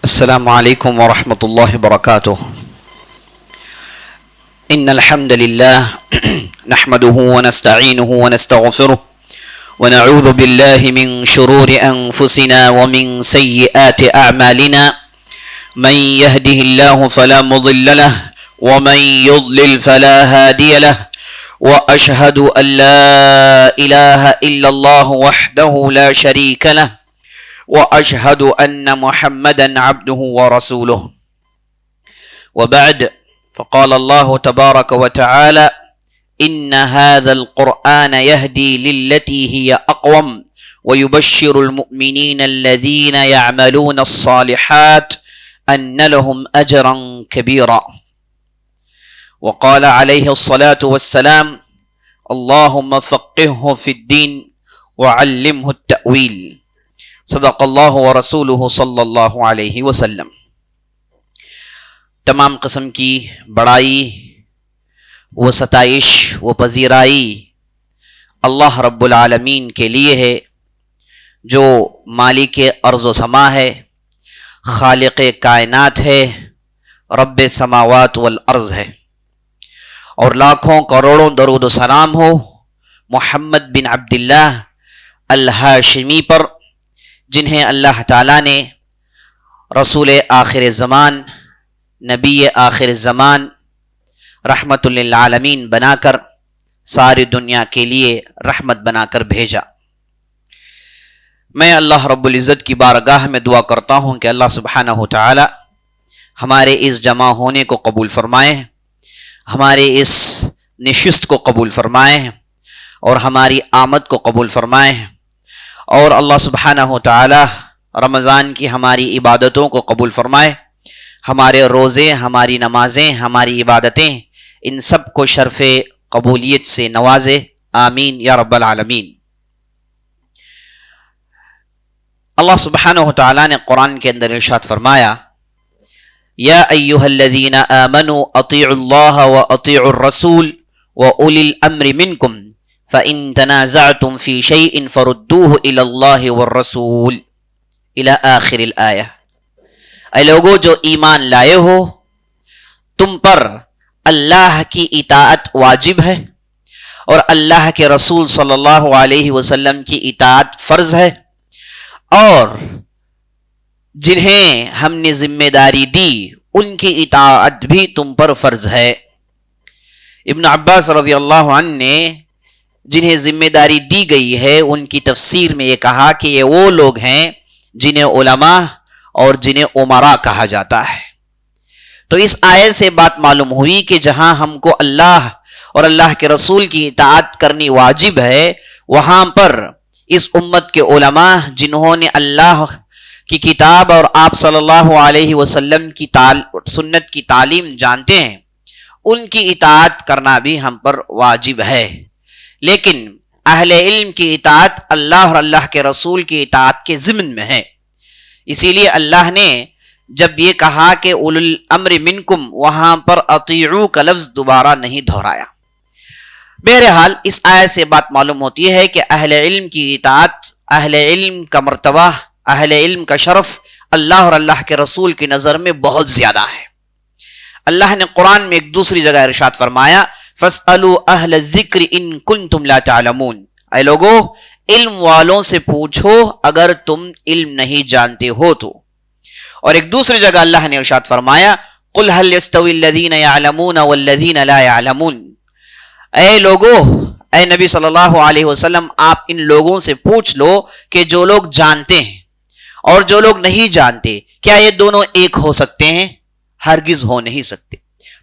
السلام عليكم ورحمة الله وبركاته. إن الحمد لله نحمده ونستعينه ونستغفره ونعوذ بالله من شرور أنفسنا ومن سيئات أعمالنا. من يهده الله فلا مضل له ومن يضلل فلا هادي له وأشهد أن لا إله إلا الله وحده لا شريك له وأشهد أن محمدا عبده ورسوله. وبعد، فقال الله تبارك وتعالى: إن هذا القرآن يهدي للتي هي أقوم ويبشر المؤمنين الذين يعملون الصالحات أن لهم أجرا كبيرا. وقال عليه الصلاة والسلام: اللهم فقهه في الدين وعلمه التأويل. صدق اللہ و رسولہ صلی اللہ علیہ وسلم. تمام قسم کی بڑائی و ستائش و پذیرائی اللہ رب العالمین کے لیے ہے، جو مالک ارض و سما ہے، خالق کائنات ہے، رب سماوات والارض ہے. اور لاکھوں کروڑوں درود و سلام ہو محمد بن عبداللہ الہاشمی پر، جنہیں اللہ تعالیٰ نے رسول آخر زمان، نبی آخر زمان، رحمت للعالمین بنا کر ساری دنیا کے لیے رحمت بنا کر بھیجا. میں اللہ رب العزت کی بارگاہ میں دعا کرتا ہوں کہ اللہ سبحانہ و تعالی ہمارے اس جمع ہونے کو قبول فرمائے، ہمارے اس نشست کو قبول فرمائے اور ہماری آمد کو قبول فرمائے، اور اللہ سبحانہ و تعالی رمضان کی ہماری عبادتوں کو قبول فرمائے، ہمارے روزے، ہماری نمازیں، ہماری عبادتیں، ان سب کو شرف قبولیت سے نوازے. آمین یا رب العالمین. اللہ سبحانہ و تعالی نے قرآن کے اندر ارشاد فرمایا: یا ایھا الذین آمنوا اطیعوا اللہ واطیعوا الرسول واولی الامر منکم فَإِن تَنَازَعْتُمْ فِي شَيْءٍ فَرُدُّوهُ إِلَى اللَّهِ وَالرَّسُولِ إِلَى آخِرِ الْآيَةِ. اے لوگو جو ایمان لائے ہو، تم پر اللہ کی اطاعت واجب ہے اور اللہ کے رسول صلی اللہ علیہ وسلم کی اطاعت فرض ہے، اور جنہیں ہم نے ذمہ داری دی ان کی اطاعت بھی تم پر فرض ہے. ابن عباس رضی اللہ عنہ نے جنہیں ذمہ داری دی گئی ہے ان کی تفسیر میں یہ کہا کہ یہ وہ لوگ ہیں جنہیں علماء اور جنہیں امراء کہا جاتا ہے. تو اس آیت سے بات معلوم ہوئی کہ جہاں ہم کو اللہ اور اللہ کے رسول کی اطاعت کرنی واجب ہے، وہاں پر اس امت کے علماء جنہوں نے اللہ کی کتاب اور آپ صلی اللہ علیہ وسلم کی سنت کی تعلیم جانتے ہیں، ان کی اطاعت کرنا بھی ہم پر واجب ہے. لیکن اہل علم کی اطاعت اللہ اور اللہ کے رسول کی اطاعت کے ضمن میں ہے. اسی لیے اللہ نے جب یہ کہا کہ اولو الامر منکم، وہاں پر اطیعوا کا لفظ دوبارہ نہیں دہرایا. بہرحال اس آیت سے بات معلوم ہوتی ہے کہ اہل علم کی اطاعت، اہل علم کا مرتبہ، اہل علم کا شرف اللہ اور اللہ کے رسول کی نظر میں بہت زیادہ ہے. اللہ نے قرآن میں ایک دوسری جگہ ارشاد فرمایا: فَاسْأَلُوا أَهْلَ الذِّكْرِ إِن كُنتُمْ لَا تَعْلَمُونَ. اے لوگو علم والوں سے پوچھو اگر تم علم نہیں جانتے ہو تو. اور ایک دوسری جگہ اللہ نے ارشاد فرمایا: قُلْ هَلْ يَسْتَوِي الَّذِينَ يَعْلَمُونَ وَالَّذِينَ لَا يَعْلَمُونَ. اے لوگو، اے نبی صلی اللہ علیہ وسلم، آپ ان لوگوں سے پوچھ لو کہ جو لوگ جانتے ہیں اور جو لوگ نہیں جانتے، کیا یہ دونوں ایک ہو سکتے ہیں؟ ہرگز ہو نہیں سکتے.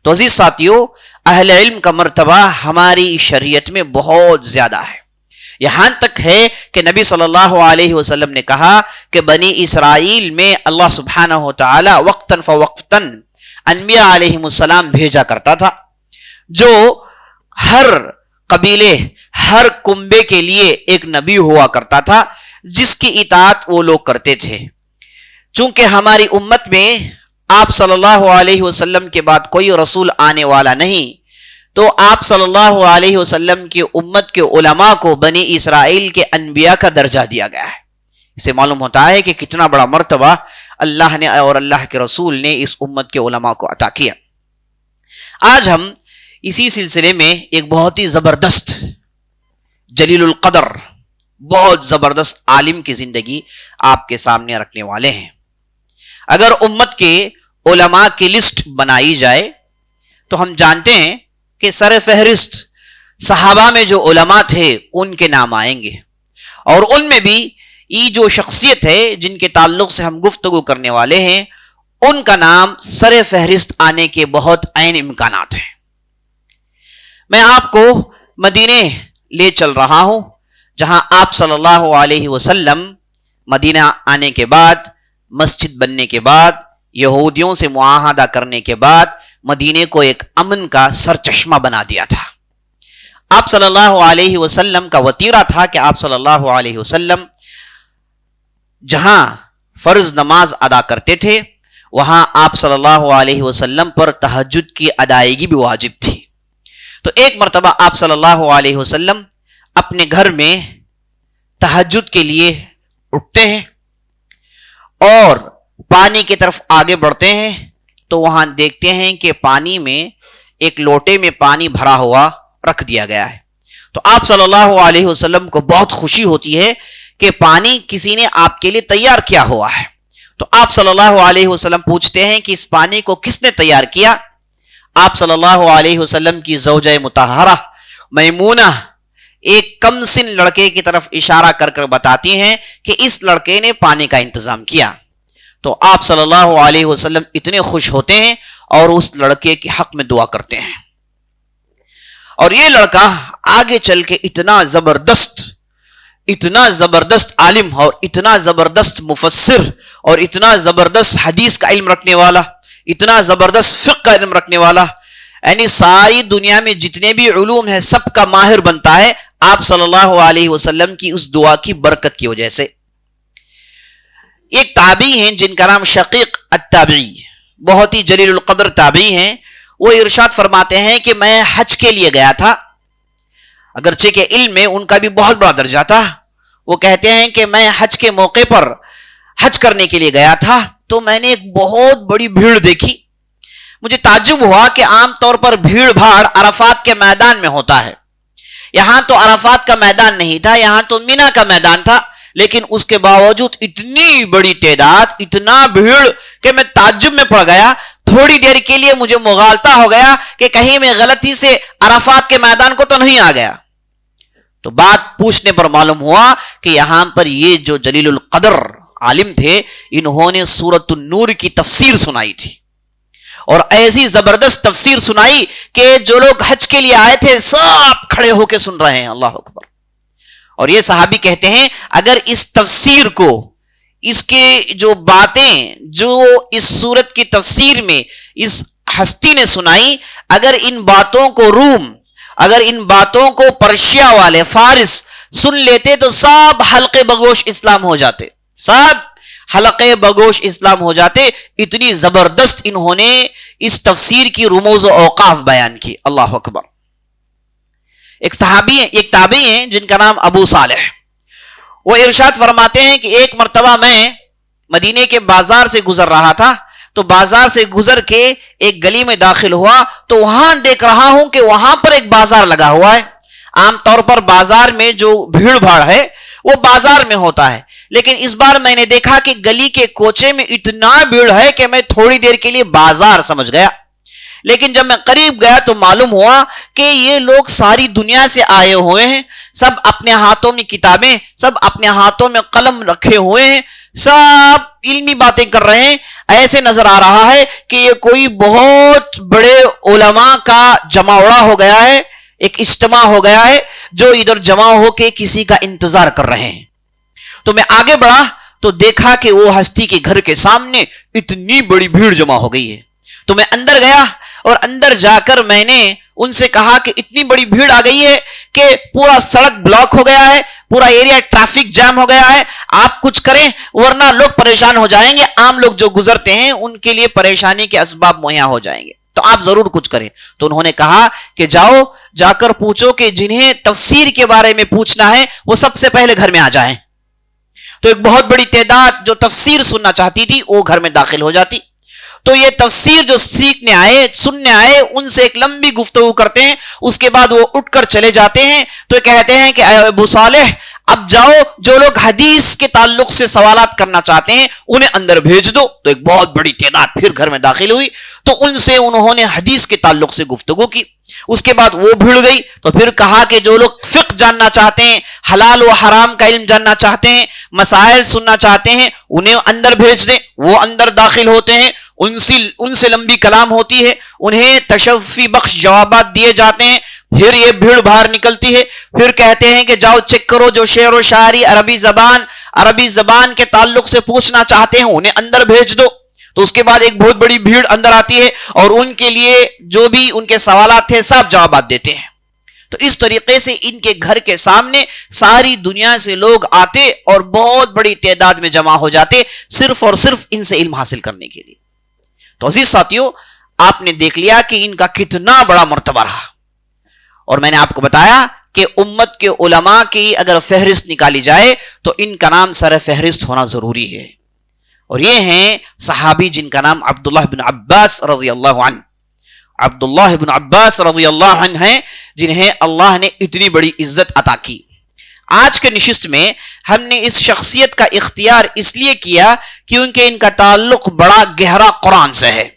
تو عزیز ساتھیو، اہل علم کا مرتبہ ہماری شریعت میں بہت زیادہ ہے. یہاں تک ہے کہ نبی صلی اللہ علیہ وسلم نے کہا کہ بنی اسرائیل میں اللہ سبحانہ و تعالی وقتاً فوقتاً انبیاء علیہم السلام بھیجا کرتا تھا، جو ہر قبیلے، ہر کنبے کے لیے ایک نبی ہوا کرتا تھا جس کی اطاعت وہ لوگ کرتے تھے. چونکہ ہماری امت میں آپ صلی اللہ علیہ وسلم کے بعد کوئی رسول آنے والا نہیں، تو آپ صلی اللہ علیہ وسلم کی امت کے علماء کو بنی اسرائیل کے انبیاء کا درجہ دیا گیا ہے. اسے معلوم ہوتا ہے کہ کتنا بڑا مرتبہ اللہ نے اور اللہ کے رسول نے اس امت کے علماء کو عطا کیا۔ آج ہم اسی سلسلے میں ایک بہت ہی زبردست جلیل القدر، بہت زبردست عالم کی زندگی آپ کے سامنے رکھنے والے ہیں۔ اگر امت کے علماء کی لسٹ بنائی جائے تو ہم جانتے ہیں کہ سر فہرست صحابہ میں جو علماء تھے ان کے نام آئیں گے، اور ان میں بھی یہ جو شخصیت ہے جن کے تعلق سے ہم گفتگو کرنے والے ہیں ان کا نام سر فہرست آنے کے بہت عین امکانات ہیں۔ میں آپ کو مدینے لے چل رہا ہوں، جہاں آپ صلی اللہ علیہ وسلم مدینہ آنے کے بعد، مسجد بننے کے بعد، یہودیوں سے معاہدہ کرنے کے بعد مدینے کو ایک امن کا سرچشمہ بنا دیا تھا۔ آپ صلی اللہ علیہ وسلم کا وتیرہ تھا کہ آپ صلی اللہ علیہ وسلم جہاں فرض نماز ادا کرتے تھے وہاں آپ صلی اللہ علیہ وسلم پر تہجد کی ادائیگی بھی واجب تھی۔ تو ایک مرتبہ آپ صلی اللہ علیہ وسلم اپنے گھر میں تہجد کے لیے اٹھتے ہیں اور پانی کی طرف آگے بڑھتے ہیں تو وہاں دیکھتے ہیں کہ پانی میں ایک لوٹے میں پانی بھرا ہوا رکھ دیا گیا ہے۔ تو آپ صلی اللہ علیہ وسلم کو بہت خوشی ہوتی ہے کہ پانی کسی نے آپ کے لیے تیار کیا ہوا ہے۔ تو آپ صلی اللہ علیہ وسلم پوچھتے ہیں کہ اس پانی کو کس نے تیار کیا؟ آپ صلی اللہ علیہ وسلم کی زوجہ مطہرہ میمونہ ایک کم سن لڑکے کی طرف اشارہ کر کر بتاتی ہیں کہ اس لڑکے نے پانی کا انتظام کیا۔ تو آپ صلی اللہ علیہ وسلم اتنے خوش ہوتے ہیں اور اس لڑکے کے حق میں دعا کرتے ہیں، اور یہ لڑکا آگے چل کے اتنا زبردست عالم اور اتنا زبردست مفسر اور اتنا زبردست حدیث کا علم رکھنے والا، اتنا زبردست فقہ کا علم رکھنے والا، یعنی ساری دنیا میں جتنے بھی علوم ہیں سب کا ماہر بنتا ہے آپ صلی اللہ علیہ وسلم کی اس دعا کی برکت کی وجہ سے۔ ایک تابعی ہیں جن کا نام شقیق التابعی، بہت ہی جلیل القدر تابعی ہیں، وہ ارشاد فرماتے ہیں کہ میں حج کے لیے گیا تھا، اگرچہ کہ علم میں ان کا بھی بہت بڑا درجہ تھا۔ وہ کہتے ہیں کہ میں حج کے موقع پر حج کرنے کے لیے گیا تھا تو میں نے ایک بہت بڑی بھیڑ دیکھی۔ مجھے تعجب ہوا کہ عام طور پر بھیڑ بھاڑ عرفات کے میدان میں ہوتا ہے، یہاں تو عرفات کا میدان نہیں تھا، یہاں تو مینا کا میدان تھا، لیکن اس کے باوجود اتنی بڑی تعداد، اتنا بھیڑ کہ میں تعجب میں پڑ گیا۔ تھوڑی دیر کے لیے مجھے مغالطہ ہو گیا کہ کہیں میں غلطی سے عرفات کے میدان کو تو نہیں آ گیا۔ تو بات پوچھنے پر معلوم ہوا کہ یہاں پر یہ جو جلیل القدر عالم تھے انہوں نے سورۃ النور کی تفسیر سنائی تھی، اور ایسی زبردست تفسیر سنائی کہ جو لوگ حج کے لیے آئے تھے سب کھڑے ہو کے سن رہے ہیں۔ اللہ اکبر۔ اور یہ صحابی کہتے ہیں اگر اس تفسیر کو، اس کے جو باتیں جو اس سورت کی تفسیر میں اس ہستی نے سنائی، اگر ان باتوں کو روم، اگر ان باتوں کو پرشیا والے فارس سن لیتے تو سب حلقے بگوش اسلام ہو جاتے، سب حلقے بگوش اسلام ہو جاتے۔ اتنی زبردست انہوں نے اس تفسیر کی رموز و اوقاف بیان کی۔ اللہ اکبر۔ ایک صحابی ہیں، ایک تابعی ہیں جن کا نام ابو صالح، وہ ارشاد فرماتے ہیں کہ ایک مرتبہ میں مدینے کے بازار سے گزر رہا تھا، تو بازار سے گزر کے ایک گلی میں داخل ہوا تو وہاں دیکھ رہا ہوں کہ وہاں پر ایک بازار لگا ہوا ہے۔ عام طور پر بازار میں جو بھیڑ بھاڑ ہے وہ بازار میں ہوتا ہے، لیکن اس بار میں نے دیکھا کہ گلی کے کوچے میں اتنا بھیڑ ہے کہ میں تھوڑی دیر کے لیے بازار سمجھ گیا، لیکن جب میں قریب گیا تو معلوم ہوا کہ یہ لوگ ساری دنیا سے آئے ہوئے ہیں، سب اپنے ہاتھوں میں کتابیں، سب اپنے ہاتھوں میں قلم رکھے ہوئے ہیں، سب علمی باتیں کر رہے ہیں۔ ایسے نظر آ رہا ہے کہ یہ کوئی بہت بڑے علماء کا جماوڑا ہو گیا ہے، ایک اجتماع ہو گیا ہے جو ادھر جمع ہو کے کسی کا انتظار کر رہے ہیں۔ تو میں آگے بڑھا تو دیکھا کہ وہ ہستی کے گھر کے سامنے اتنی بڑی بھیڑ جمع ہو گئی ہے۔ تو میں اندر گیا اور اندر جا کر میں نے ان سے کہا کہ اتنی بڑی بھیڑ آ گئی ہے کہ پورا سڑک بلاک ہو گیا ہے، پورا ایریا ٹریفک جام ہو گیا ہے، آپ کچھ کریں ورنہ لوگ پریشان ہو جائیں گے، عام لوگ جو گزرتے ہیں ان کے لیے پریشانی کے اسباب مہیا ہو جائیں گے، تو آپ ضرور کچھ کریں۔ تو انہوں نے کہا کہ جاؤ جا کر پوچھو کہ جنہیں تفسیر کے بارے میں پوچھنا ہے وہ سب سے پہلے گھر میں آ جائیں۔ تو ایک بہت بڑی تعداد جو تفسیر سننا چاہتی تھی وہ گھر میں داخل ہو جاتی. تو یہ تفسیر جو سیکھنے آئے سننے آئے ان سے ایک لمبی گفتگو کرتے ہیں, اس کے بعد وہ اٹھ کر چلے جاتے ہیں. تو کہتے ہیں کہ اے ابو صالح اب جاؤ, جو لوگ حدیث کے تعلق سے سوالات کرنا چاہتے ہیں انہیں اندر بھیج دو. تو ایک بہت بڑی تعداد پھر گھر میں داخل ہوئی, تو ان سے انہوں نے حدیث کے تعلق سے گفتگو کی. اس کے بعد وہ بھیڑ گئی, تو پھر کہا کہ جو لوگ فقہ جاننا چاہتے ہیں, حلال و حرام کا علم جاننا چاہتے ہیں, مسائل سننا چاہتے ہیں, انہیں اندر بھیج دیں. وہ اندر داخل ہوتے ہیں, ان سے لمبی کلام ہوتی ہے, انہیں تشفی بخش جوابات دیے جاتے ہیں. پھر یہ بھیڑ باہر نکلتی ہے, پھر کہتے ہیں کہ جاؤ چیک کرو جو شعر و شاعری عربی زبان کے تعلق سے پوچھنا چاہتے ہیں انہیں اندر بھیج دو. تو اس کے بعد ایک بہت بڑی بھیڑ اندر آتی ہے اور ان کے لیے جو بھی ان کے سوالات تھے صاف جوابات دیتے ہیں. تو اس طریقے سے ان کے گھر کے سامنے ساری دنیا سے لوگ آتے اور بہت بڑی تعداد میں جمع ہو جاتے صرف اور صرف ان سے علم حاصل کرنے کے لیے. تو عزیز ساتھیوں, آپ نے دیکھ لیا کہ ان کا کتنا بڑا مرتبہ رہا, اور میں نے آپ کو بتایا کہ امت کے علماء کی اگر فہرست نکالی جائے تو ان کا نام سر فہرست ہونا ضروری ہے. اور یہ ہیں صحابی جن کا نام عبداللہ بن عباس رضی اللہ عنہ. عبداللہ بن عباس رضی اللہ عنہ ہیں جنہیں اللہ نے اتنی بڑی عزت عطا کی. آج کے نشست میں ہم نے اس شخصیت کا اختیار اس لیے کیا کیونکہ ان کا تعلق بڑا گہرا قرآن سے ہے.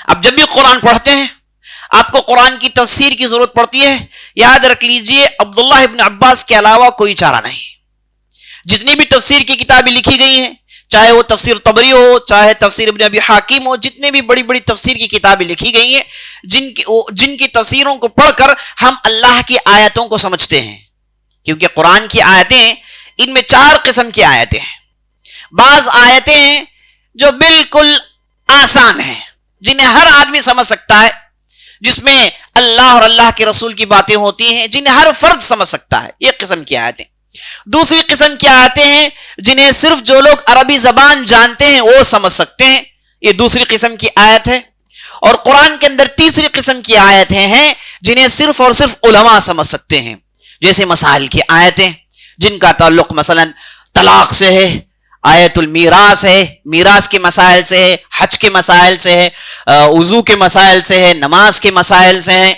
اب جب بھی قرآن پڑھتے ہیں آپ کو قرآن کی تفسیر کی ضرورت پڑتی ہے, یاد رکھ لیجئے عبداللہ ابن عباس کے علاوہ کوئی چارہ نہیں. جتنی بھی تفسیر کی کتابیں لکھی گئی ہیں, چاہے وہ تفسیر طبری ہو, چاہے تفسیر ابن ابی حاتم ہو, جتنے بھی بڑی بڑی تفسیر کی کتابیں لکھی گئی ہیں, جن کی تفسیروں کو پڑھ کر ہم اللہ کی آیتوں کو سمجھتے ہیں. کیونکہ قرآن کی آیتیں ان میں 4 قسم کی آیتیں ہیں. بعض آیتیں ہیں جو بالکل آسان ہیں, جنہیں ہر آدمی سمجھ سکتا ہے, جس میں اللہ اور اللہ کے رسول کی باتیں ہوتی ہیں جنہیں ہر فرد سمجھ سکتا ہے. یہ قسم کی آیتیں. دوسری قسم کی آیتیں ہیں جنہیں صرف جو لوگ عربی زبان جانتے ہیں وہ سمجھ سکتے ہیں. یہ دوسری قسم کی آیت ہے. اور قرآن کے اندر تیسری قسم کی آیتیں ہیں جنہیں صرف اور صرف علماء سمجھ سکتے ہیں, جیسے مسائل کی آیتیں جن کا تعلق مثلا طلاق سے ہے, آیت المیراث ہے, میراث کے مسائل سے ہے, حج کے مسائل سے ہے, وضو کے مسائل سے ہے, نماز کے مسائل سے ہیں.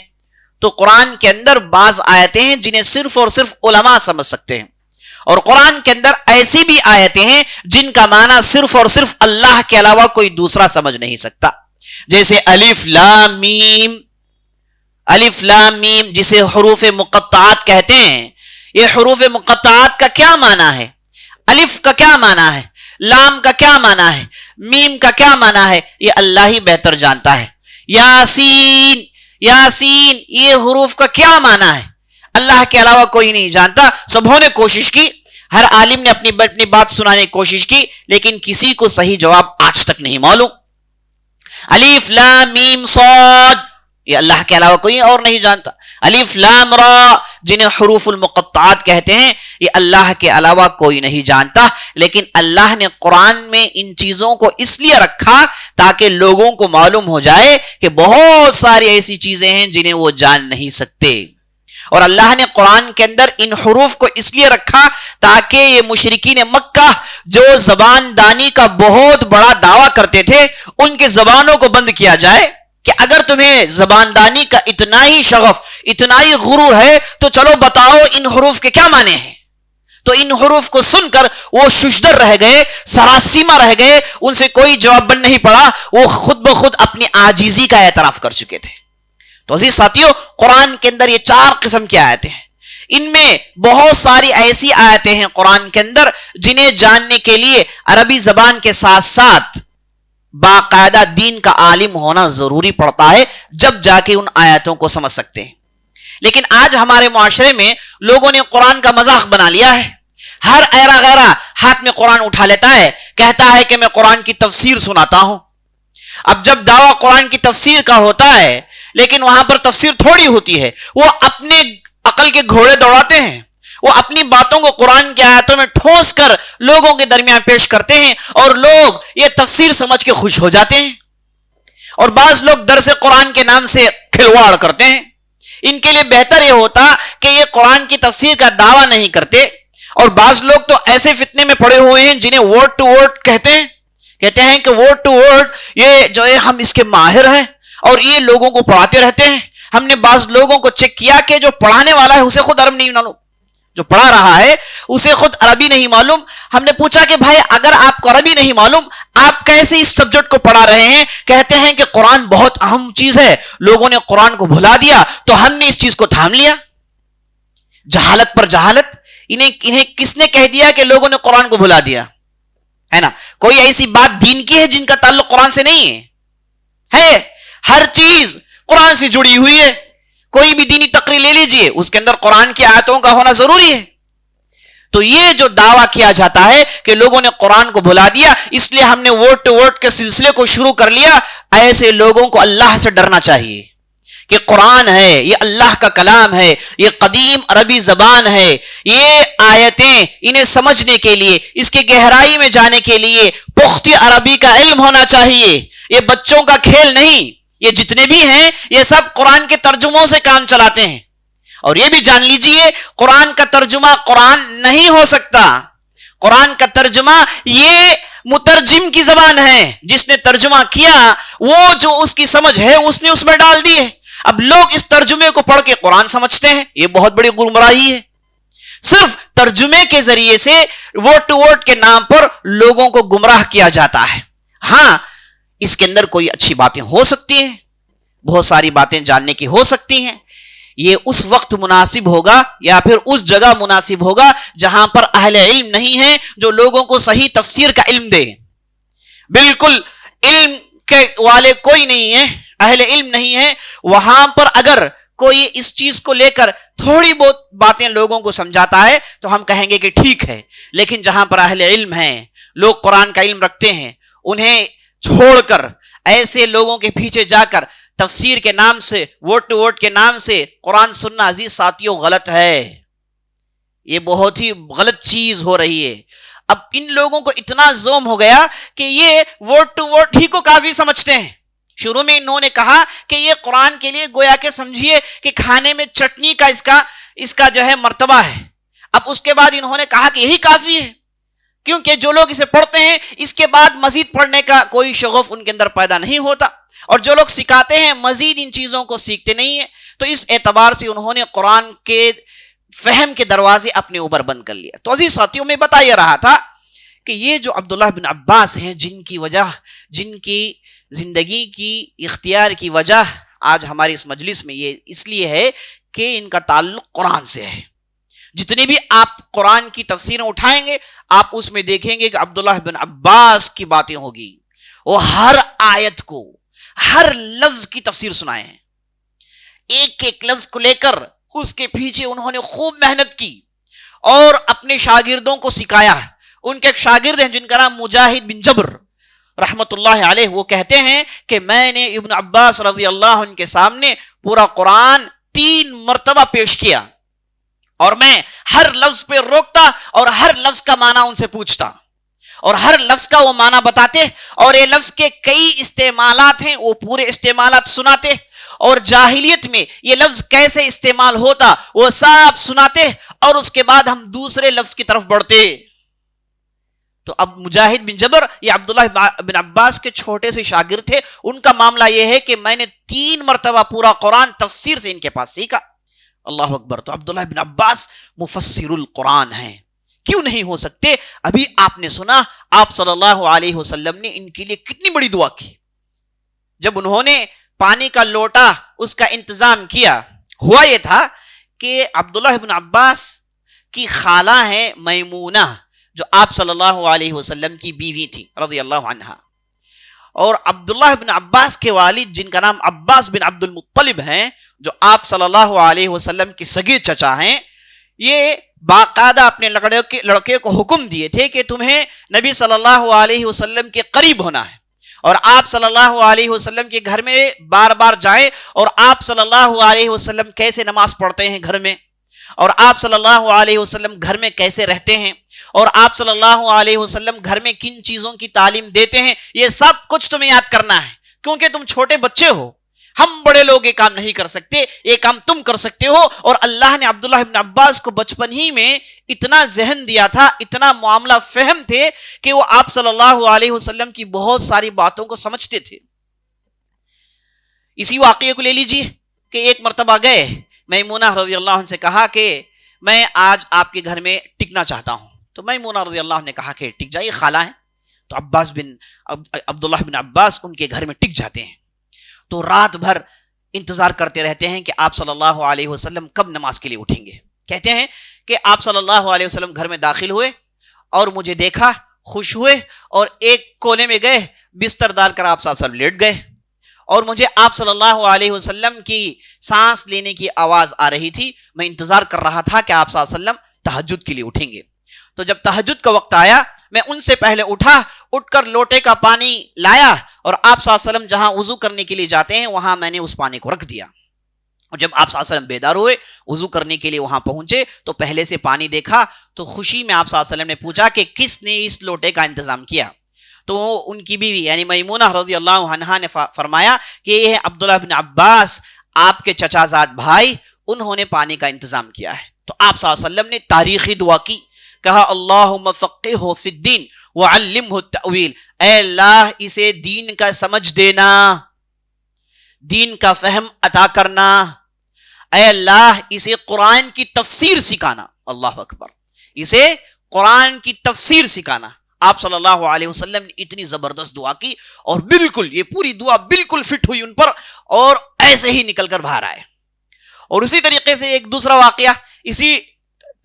تو قرآن کے اندر بعض آیتیں ہیں جنہیں صرف اور صرف علماء سمجھ سکتے ہیں, اور قرآن کے اندر ایسی بھی آیتیں ہیں جن کا معنی صرف اور صرف اللہ کے علاوہ کوئی دوسرا سمجھ نہیں سکتا, جیسے الف لام میم. الف لام میم جسے حروف مقطعات کہتے ہیں, یہ حروف مقطعات کا کیا معنی ہے, الف کا کیا معنی ہے, لام کا کیا معنی ہے, میم کا کیا معنی ہے, یہ اللہ ہی بہتر جانتا ہے. یاسین, یاسین یہ حروف کا کیا معنی ہے, اللہ کے علاوہ کوئی نہیں جانتا. سبوں نے کوشش کی, ہر عالم نے اپنی بات سنانے کی کوشش کی, لیکن کسی کو صحیح جواب آج تک نہیں معلوم. الف لام میم صاد یہ اللہ کے علاوہ کوئی اور نہیں جانتا. الف لام را جنہیں حروف المقطعات کہتے ہیں یہ اللہ کے علاوہ کوئی نہیں جانتا, لیکن اللہ نے قرآن میں ان چیزوں کو اس لیے رکھا تاکہ لوگوں کو معلوم ہو جائے کہ بہت ساری ایسی چیزیں ہیں جنہیں وہ جان نہیں سکتے. اور اللہ نے قرآن کے اندر ان حروف کو اس لیے رکھا تاکہ یہ مشرکین مکہ جو زبان دانی کا بہت بڑا دعویٰ کرتے تھے ان کے زبانوں کو بند کیا جائے کہ اگر تمہیں زبان دانی کا اتنا ہی شغف, اتنا ہی غرور ہے تو چلو بتاؤ ان حروف کے کیا معنی ہیں. تو ان حروف کو سن کر وہ ششدر رہ گئے, سراسیمہ رہ گئے, ان سے کوئی جواب بن نہیں پڑا, وہ خود بخود اپنی عاجزی کا اعتراف کر چکے تھے. تو عزیز ساتھیوں, قرآن کے اندر یہ 4 قسم کی آیتیں ہیں. ان میں بہت ساری ایسی آیتیں ہیں قرآن کے اندر جنہیں جاننے کے لیے عربی زبان کے ساتھ ساتھ باقاعدہ دین کا عالم ہونا ضروری پڑتا ہے, جب جا کے ان آیتوں کو سمجھ سکتے ہیں. لیکن آج ہمارے معاشرے میں لوگوں نے قرآن کا مذاق بنا لیا ہے. ہر ایرا غیرہ ہاتھ میں قرآن اٹھا لیتا ہے, کہتا ہے کہ میں قرآن کی تفسیر سناتا ہوں. اب جب دعویٰ قرآن کی تفسیر کا ہوتا ہے لیکن وہاں پر تفسیر تھوڑی ہوتی ہے, وہ اپنے عقل کے گھوڑے دوڑاتے ہیں, وہ اپنی باتوں کو قرآن کی آیتوں میں ٹھونس کر لوگوں کے درمیان پیش کرتے ہیں اور لوگ یہ تفسیر سمجھ کے خوش ہو جاتے ہیں. اور بعض لوگ درس قرآن کے نام سے کھلواڑ کرتے ہیں. ان کے لیے بہتر یہ ہوتا کہ یہ قرآن کی تفسیر کا دعویٰ نہیں کرتے اور بعض لوگ تو ایسے فتنے میں پڑے ہوئے ہیں جنہیں ورڈ ٹو ورڈ کہتے ہیں کہ ورڈ ٹو ورڈ یہ جو ہے ہم اس کے ماہر ہیں اور یہ لوگوں کو پڑھاتے رہتے ہیں. ہم نے بعض لوگوں کو چیک کیا کہ جو پڑھانے والا ہے اسے خود عربی نہیں معلوم، جو پڑھا رہا ہے اسے خود عربی نہیں معلوم. ہم نے پوچھا کہ بھائی اگر آپ کو عربی نہیں معلوم آپ کیسے اس سبجیکٹ کو پڑھا رہے ہیں؟ کہتے ہیں کہ قرآن بہت اہم چیز ہے، لوگوں نے قرآن کو بھلا دیا تو ہم نے اس چیز کو تھام لیا. جہالت پر جہالت. انہیں کس نے کہہ دیا کہ لوگوں نے قرآن کو بھلا دیا؟ ہے نا، کوئی ایسی بات دین کی ہے جن کا تعلق قرآن سے نہیں ہے؟ ہر چیز قرآن سے جڑی ہوئی ہے. کوئی بھی دینی تقریر لے لیجئے اس کے اندر قرآن کی آیتوں کا ہونا ضروری ہے. تو یہ جو دعویٰ کیا جاتا ہے کہ لوگوں نے قرآن کو بھلا دیا اس لیے ہم نے ورڈ ٹو ورڈ کے سلسلے کو شروع کر لیا، ایسے لوگوں کو اللہ سے ڈرنا چاہیے کہ قرآن ہے، یہ اللہ کا کلام ہے، یہ قدیم عربی زبان ہے. یہ آیتیں انہیں سمجھنے کے لیے، اس کے گہرائی میں جانے کے لیے پختہ عربی کا علم ہونا چاہیے. یہ بچوں کا کھیل نہیں. یہ جتنے بھی ہیں یہ سب قرآن کے ترجموں سے کام چلاتے ہیں. اور یہ بھی جان لیجئے قرآن کا ترجمہ قرآن نہیں ہو سکتا. قرآن کا ترجمہ یہ مترجم کی زبان ہے، جس نے ترجمہ کیا وہ جو اس کی سمجھ ہے اس نے اس میں ڈال دی ہے. اب لوگ اس ترجمے کو پڑھ کے قرآن سمجھتے ہیں، یہ بہت بڑی گمراہی ہے. صرف ترجمے کے ذریعے سے ورڈ ٹو ورڈ کے نام پر لوگوں کو گمراہ کیا جاتا ہے. ہاں اس کے اندر کوئی اچھی باتیں ہو سکتی ہیں، بہت ساری باتیں جاننے کی ہو سکتی ہیں. یہ اس وقت مناسب ہوگا یا پھر اس جگہ مناسب ہوگا جہاں پر اہل علم نہیں ہیں جو لوگوں کو صحیح تفسیر کا علم دے. بالکل علم کے والے کوئی نہیں ہے، اہل علم نہیں ہے، وہاں پر اگر کوئی اس چیز کو لے کر تھوڑی بہت باتیں لوگوں کو سمجھاتا ہے تو ہم کہیں گے کہ ٹھیک ہے. لیکن جہاں پر اہل علم ہیں، لوگ قرآن کا علم رکھتے ہیں، انہیں چھوڑ کر ایسے لوگوں کے پیچھے جا کر تفسیر کے نام سے، ورڈ ٹو ورڈ کے نام سے قرآن سننا عزیز ساتھیوں غلط ہے. یہ بہت ہی غلط چیز ہو رہی ہے. اب ان لوگوں کو اتنا زوم ہو گیا کہ یہ ورڈ ٹو ورڈ ہی کو کافی سمجھتے ہیں. شروع میں انہوں نے کہا کہ یہ قرآن کے لیے گویا کہ سمجھیے کہ کھانے میں چٹنی کا اس کا جو ہے مرتبہ ہے. اب اس کے بعد انہوں نے کہا کہ یہی کافی ہے، کیونکہ جو لوگ اسے پڑھتے ہیں اس کے بعد مزید پڑھنے کا کوئی شغف ان کے اندر پیدا نہیں ہوتا، اور جو لوگ سکھاتے ہیں مزید ان چیزوں کو سیکھتے نہیں ہیں. تو اس اعتبار سے انہوں نے قرآن کے فہم کے دروازے اپنے اوپر بند کر لیا. تو عزیز ساتھیوں میں بتا یہ رہا تھا کہ یہ جو عبداللہ بن عباس ہیں جن کی زندگی کی اختیار کی وجہ آج ہماری اس مجلس میں یہ اس لیے ہے کہ ان کا تعلق قرآن سے ہے. جتنی بھی آپ قرآن کی تفسیریں اٹھائیں گے آپ اس میں دیکھیں گے کہ عبداللہ بن عباس کی باتیں ہوگی. وہ ہر آیت کو، ہر لفظ کی تفسیر سنائے ہیں، ایک ایک لفظ کو لے کر اس کے پیچھے انہوں نے خوب محنت کی اور اپنے شاگردوں کو سکھایا. ان کے ایک شاگرد ہیں جن کا نام مجاہد بن جبر رحمت اللہ علیہ، وہ کہتے ہیں کہ میں نے ابن عباس رضی اللہ عنہ کے سامنے پورا قرآن 3 مرتبہ پیش کیا اور میں ہر لفظ پہ روکتا اور ہر لفظ کا معنی ان سے پوچھتا اور ہر لفظ کا وہ معنی بتاتے، اور یہ لفظ کے کئی استعمالات ہیں وہ پورے استعمالات سناتے، اور جاہلیت میں یہ لفظ کیسے استعمال ہوتا وہ سب سناتے، اور اس کے بعد ہم دوسرے لفظ کی طرف بڑھتے. تو اب مجاہد بن جبر یہ عبداللہ بن عباس کے چھوٹے سے شاگرد تھے. ان کا معاملہ یہ ہے کہ میں نے 3 مرتبہ پورا قرآن تفسیر سے ان کے پاس سیکھا. اللہ اکبر. تو عبداللہ بن عباس مفسر القرآن ہیں. کیوں نہیں ہو سکتے؟ ابھی آپ نے سنا آپ صلی اللہ علیہ وسلم نے ان کے لیے کتنی بڑی دعا کی. جب انہوں نے پانی کا لوٹا اس کا انتظام کیا، ہوا یہ تھا کہ عبداللہ بن عباس کی خالہ ہے میمونہ جو آپ صلی اللہ علیہ وسلم کی بیوی تھی رضی اللہ عنہا، اور عبداللہ بن عباس کے والد جن کا نام عباس بن عبد المطلب ہیں جو آپ صلی اللہ علیہ وسلم کی سگے چچا ہیں، یہ باقاعدہ اپنے لڑکے کو حکم دیے تھے کہ تمہیں نبی صلی اللہ علیہ وسلم کے قریب ہونا ہے، اور آپ صلی اللہ علیہ وسلم کے گھر میں بار بار جائیں، اور آپ صلی اللہ علیہ وسلم کیسے نماز پڑھتے ہیں گھر میں، اور آپ صلی اللہ علیہ وسلم گھر میں کیسے رہتے ہیں، اور آپ صلی اللہ علیہ وسلم گھر میں کن چیزوں کی تعلیم دیتے ہیں، یہ سب کچھ تمہیں یاد کرنا ہے کیونکہ تم چھوٹے بچے ہو. ہم بڑے لوگ یہ کام نہیں کر سکتے، یہ کام تم کر سکتے ہو. اور اللہ نے عبداللہ ابن عباس کو بچپن ہی میں اتنا ذہن دیا تھا، اتنا معاملہ فہم تھے کہ وہ آپ صلی اللہ علیہ وسلم کی بہت ساری باتوں کو سمجھتے تھے. اسی واقعے کو لے لیجیے کہ ایک مرتبہ گئے، میمونہ رضی اللہ عنہ سے کہا کہ میں آج آپ کے گھر میں ٹکنا چاہتا ہوں. تو میمونہ رضی اللہ عنہ نے کہا کہ ٹک جائیے، خالہ ہیں. تو عبداللہ بن عباس ان کے گھر میں ٹک جاتے ہیں. تو رات بھر انتظار کرتے رہتے ہیں کہ آپ صلی اللہ علیہ وسلم کب نماز کے لیے اٹھیں گے. کہتے ہیں کہ آپ صلی اللہ علیہ وسلم گھر میں داخل ہوئے اور مجھے دیکھا، خوش ہوئے اور ایک کونے میں گئے، بستر ڈال کر آپ صلی اللہ علیہ وسلم لیٹ گئے. اور مجھے آپ صلی اللہ علیہ وسلم کی سانس لینے کی آواز آ رہی تھی. میں انتظار کر رہا تھا کہ آپ صلی اللہ علیہ وسلم تہجد کے لیے اٹھیں گے. تو جب تہجد کا وقت آیا، میں ان سے پہلے اٹھا، اٹھ کر لوٹے کا پانی لایا اور آپ صلی اللہ علیہ وسلم جہاں وضو کرنے کے لیے جاتے ہیں وہاں میں نے اس پانی کو رکھ دیا. اور جب آپ صلی اللہ علیہ وسلم بیدار ہوئے، وضو کرنے کے لیے وہاں پہنچے تو پہلے سے پانی دیکھا. تو خوشی میں آپ صلی اللہ علیہ وسلم نے پوچھا کہ کس نے اس لوٹے کا انتظام کیا. تو ان کی بیوی یعنی میمونہ رضی اللہ عنہا نے فرمایا کہ یہ عبداللہ بن عباس آپ کے چچا زاد بھائی، انہوں نے پانی کا انتظام کیا ہے. تو آپ صلی اللہ علیہ وسلم نے تاریخی دعا کی، کہا اللہم فقہہ فی الدین وعلمہ التأویل، اے اللہ اسے دین کا سمجھ دینا، دین کا فہم عطا کرنا، اے اللہ اسے قرآن کی تفسیر سکھانا. اللہ اکبر، اسے قرآن کی تفسیر سکھانا. آپ صلی اللہ علیہ وسلم نے اتنی زبردست دعا کی اور بالکل یہ پوری دعا بالکل فٹ ہوئی ان پر اور ایسے ہی نکل کر باہر آئے. اور اسی طریقے سے ایک دوسرا واقعہ اسی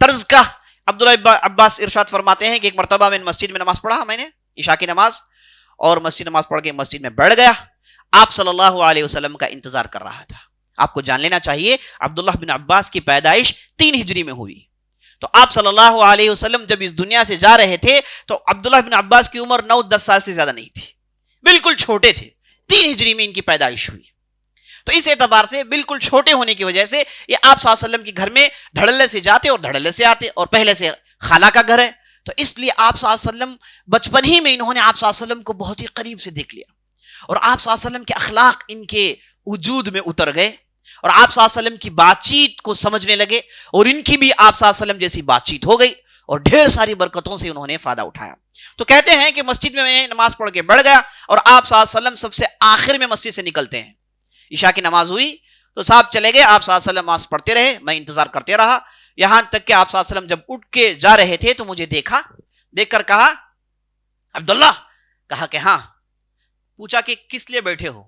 طرز کا، عبداللہ عباس ارشاد فرماتے ہیں کہ ایک مرتبہ میں مسجد میں نماز پڑھا، میں نے عشاء کی نماز، اور مسجد نماز پڑھ کے مسجد میں بیٹھ گیا. آپ صلی اللہ علیہ وسلم کا انتظار کر رہا تھا. آپ کو جان لینا چاہیے عبداللہ بن عباس کی پیدائش 3 ہجری میں ہوئی. تو آپ صلی اللہ علیہ وسلم جب اس دنیا سے جا رہے تھے تو عبداللہ بن عباس کی عمر 9-10 سال سے زیادہ نہیں تھی، بالکل چھوٹے تھے. 3 ہجری میں ان کی پیدائش ہوئی. تو اس اعتبار سے بالکل چھوٹے ہونے کی وجہ سے یہ آپ صلی اللہ علیہ وسلم کے گھر میں دھڑلے سے جاتے اور دھڑلے سے آتے، اور پہلے سے خالہ کا گھر ہے. تو اس لیے آپ صلی اللہ علیہ وسلم بچپن ہی میں انہوں نے آپ صلی اللہ علیہ وسلم کو بہت ہی قریب سے دیکھ لیا، اور آپ صلی اللہ علیہ وسلم کے اخلاق ان کے وجود میں اتر گئے، اور آپ صلی اللہ علیہ وسلم کی بات چیت کو سمجھنے لگے، اور ان کی بھی آپ صلی اللہ علیہ وسلم جیسی بات چیت ہو گئی، اور ڈھیر ساری برکتوں سے انہوں نے فائدہ اٹھایا. تو کہتے ہیں کہ مسجد میں نماز پڑھ کے بیٹھ گیا، اور آپ صلی اللہ علیہ وسلم سب سے آخر میں مسجد سے نکلتے ہیں. عشاء کی نماز ہوئی تو صاحب چلے گئے، آپ صلی اللہ علیہ وسلم نماز پڑھتے رہے، میں انتظار کرتے رہا، یہاں تک کہ آپ صلی اللہ علیہ وسلم جب اٹھ کے جا رہے تھے تو مجھے دیکھا، دیکھ کر کہا عبداللہ، کہا کہ ہاں. پوچھا کہ کس لیے بیٹھے ہو؟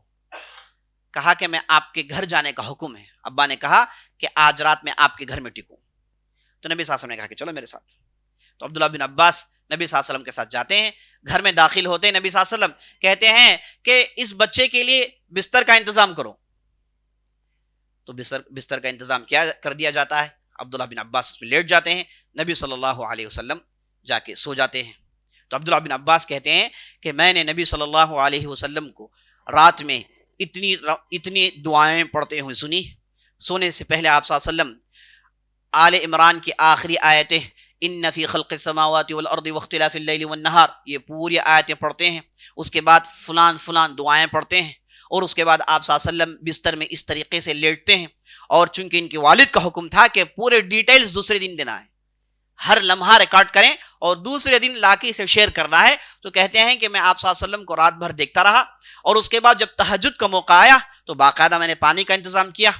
کہا کہ میں آپ کے گھر جانے کا حکم ہے، ابا نے کہا کہ آج رات میں آپ کے گھر میں ٹکوں. تو نبی صلی اللہ علیہ وسلم نے کہا کہ چلو میرے ساتھ. تو عبداللہ بن عباس نبی صلی اللہ علیہ وسلم کے ساتھ جاتے ہیں، گھر میں داخل ہوتے ہیں، نبی صلی اللہ علیہ وسلم کہتے ہیں کہ اس بچے کے لیے بستر کا انتظام کرو. تو بستر کا انتظام کیا کر دیا جاتا ہے، عبداللہ بن عباس اس میں لیٹ جاتے ہیں، نبی صلی اللہ علیہ وسلم جا کے سو جاتے ہیں. تو عبداللہ بن عباس کہتے ہیں کہ میں نے نبی صلی اللہ علیہ وسلم کو رات میں اتنی دعائیں پڑھتے ہوئے سنی. سونے سے پہلے آپ صلی اللہ علیہ وسلم آل عمران کی آخری آیتیں ان فی خلق السماوات والارض واختلاف اللیل والنہار، یہ پوری آیتیں پڑھتے ہیں. اس کے بعد فلان دعائیں پڑھتے ہیں، اور اس کے بعد آپ صلی اللہ علیہ وسلم بستر میں اس طریقے سے لیٹتے ہیں. اور چونکہ ان کے والد کا حکم تھا کہ پورے ڈیٹیلز دوسرے دن دینا ہے، ہر لمحہ ریکارڈ کریں اور دوسرے دن لا کے اسے شیئر کرنا ہے. تو کہتے ہیں کہ میں آپ صلی اللہ علیہ وسلم کو رات بھر دیکھتا رہا، اور اس کے بعد جب تہجد کا موقع آیا تو باقاعدہ میں نے پانی کا انتظام کیا.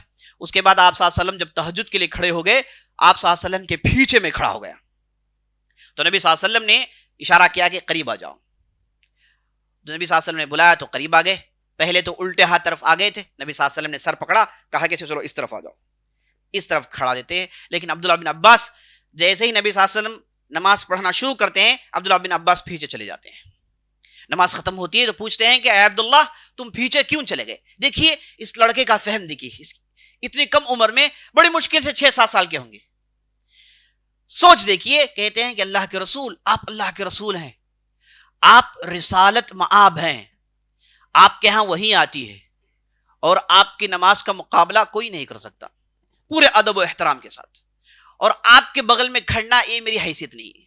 اس کے بعد آپ صلی اللہ علیہ وسلم جب تہجد کے لیے کھڑے ہو گئے، آپ صلی اللہ علیہ وسلم کے پیچھے میں کھڑا ہو گیا. تو نبی صلی اللہ علیہ وسلم نے اشارہ کیا کہ قریب آ جاؤ. نبی صلی اللہ علیہ وسلم نے بلایا تو قریب آ گئے. پہلے تو الٹے ہاتھ طرف آ گئے تھے، نبی صلی اللہ علیہ وسلم نے سر پکڑا، کہا کہ چلو اس طرف آ جاؤ، اس طرف کھڑا دیتے ہیں. لیکن عبداللہ بن عباس جیسے ہی نبی صلی اللہ علیہ وسلم نماز پڑھنا شروع کرتے ہیں، عبداللہ بن عباس پیچھے چلے جاتے ہیں. نماز ختم ہوتی ہے تو پوچھتے ہیں کہ اے عبداللہ تم پیچھے کیوں چلے گئے؟ دیکھیے اس لڑکے کا فہم، دیکھیے اتنی کم عمر میں بڑی مشکل سے 6-7 سال کے ہوں گے. سوچ دیکھیے، کہتے ہیں کہ اللہ کے رسول، آپ اللہ کے رسول ہیں، آپ رسالت مآب ہیں، آپ کے ہاں وہی آتی ہے، اور آپ کی نماز کا مقابلہ کوئی نہیں کر سکتا، پورے ادب و احترام کے ساتھ. اور آپ کے بغل میں کھڑنا یہ میری حیثیت نہیں ہے،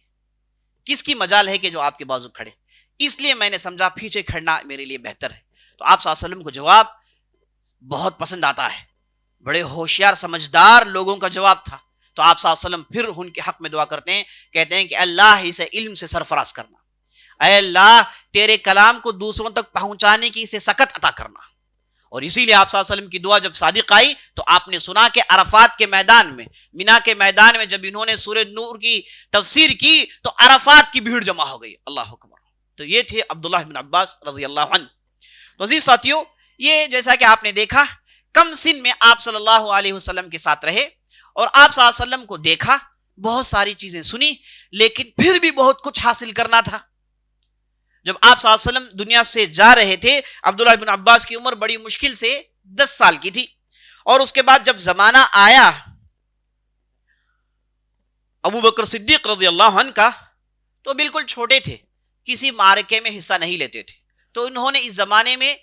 کس کی مجال ہے کہ جو آپ کے بازو کھڑے، اس لیے میں نے سمجھا پیچھے کھڑنا میرے لیے بہتر ہے. تو آپ صلی اللہ علیہ وسلم کو جواب بہت پسند آتا ہے، بڑے ہوشیار سمجھدار لوگوں کا جواب تھا. تو آپ صلی اللہ علیہ وسلم پھر ان کے حق میں دعا کرتے ہیں، کہتے ہیں کہ اللہ اسے علم سے سرفراز کرنا، اے اللہ تیرے کلام کو دوسروں تک پہنچانے کی اسے سکت عطا کرنا. اور اسی لیے آپ صلی اللہ علیہ وسلم کی دعا جب صادق آئی تو آپ نے سنا کہ عرفات کے میدان میں، مینا کے میدان میں جب انہوں نے سورہ نور کی تفسیر کی تو عرفات کی بھیڑ جمع ہو گئی. اللہ اکبر. تو یہ تھے عبداللہ بن عباس رضی اللہ عنہ. تو عزیز ساتھیوں، یہ جیسا کہ آپ نے دیکھا کم سن میں آپ صلی اللہ علیہ وسلم کے ساتھ رہے اور آپ صلی اللہ علیہ وسلم کو دیکھا، بہت ساری چیزیں سنی، لیکن پھر بھی بہت کچھ حاصل کرنا تھا. جب آپ صلی اللہ علیہ وسلم دنیا سے جا رہے تھے، عبداللہ بن عباس کی عمر بڑی مشکل سے 10 سال کی تھی، اور اس کے بعد جب زمانہ آیا ابو بکر صدیق رضی اللہ عنہ کا، تو بالکل چھوٹے تھے، کسی معرکے میں حصہ نہیں لیتے تھے. تو انہوں نے اس زمانے میں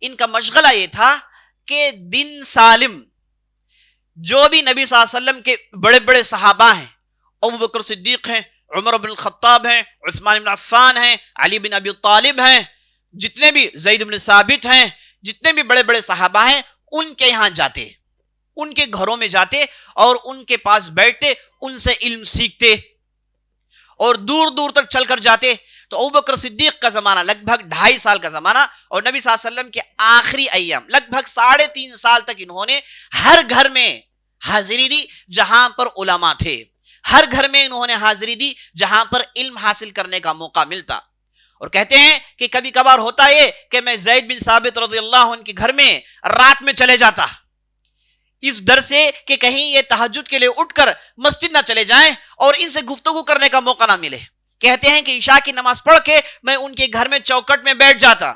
ان کا مشغلہ یہ تھا کہ دن سالم جو بھی نبی صلی اللہ علیہ وسلم کے بڑے بڑے صحابہ ہیں، ابو بکر صدیق ہیں، عمر بن الخطاب ہیں، عثمان بن عفان ہیں، علی بن ابی طالب ہیں، جتنے بھی زید بن ثابت ہیں، جتنے بھی بڑے بڑے صحابہ ہیں، ان کے یہاں جاتے، ان کے گھروں میں جاتے اور ان کے پاس بیٹھتے، ان سے علم سیکھتے، اور دور دور تک چل کر جاتے. تو ابو بکر صدیق کا زمانہ لگ بھگ 2.5 سال کا زمانہ، اور نبی صلی اللہ علیہ وسلم کے آخری ایام لگ بھگ 3.5 سال تک انہوں نے ہر گھر میں حاضری دی جہاں پر علماء تھے، ہر گھر میں انہوں نے حاضری دی جہاں پر علم حاصل کرنے کا موقع ملتا. اور کہتے ہیں کہ کبھی کبھار ہوتا یہ کہ میں زید بن ثابت رضی اللہ عنہ کے گھر میں رات میں چلے جاتا، اس ڈر سے کہ کہیں یہ تہجد کے لیے اٹھ کر مسجد نہ چلے جائیں اور ان سے گفتگو کرنے کا موقع نہ ملے. کہتے ہیں کہ عشاء کی نماز پڑھ کے میں ان کے گھر میں چوکٹ میں بیٹھ جاتا،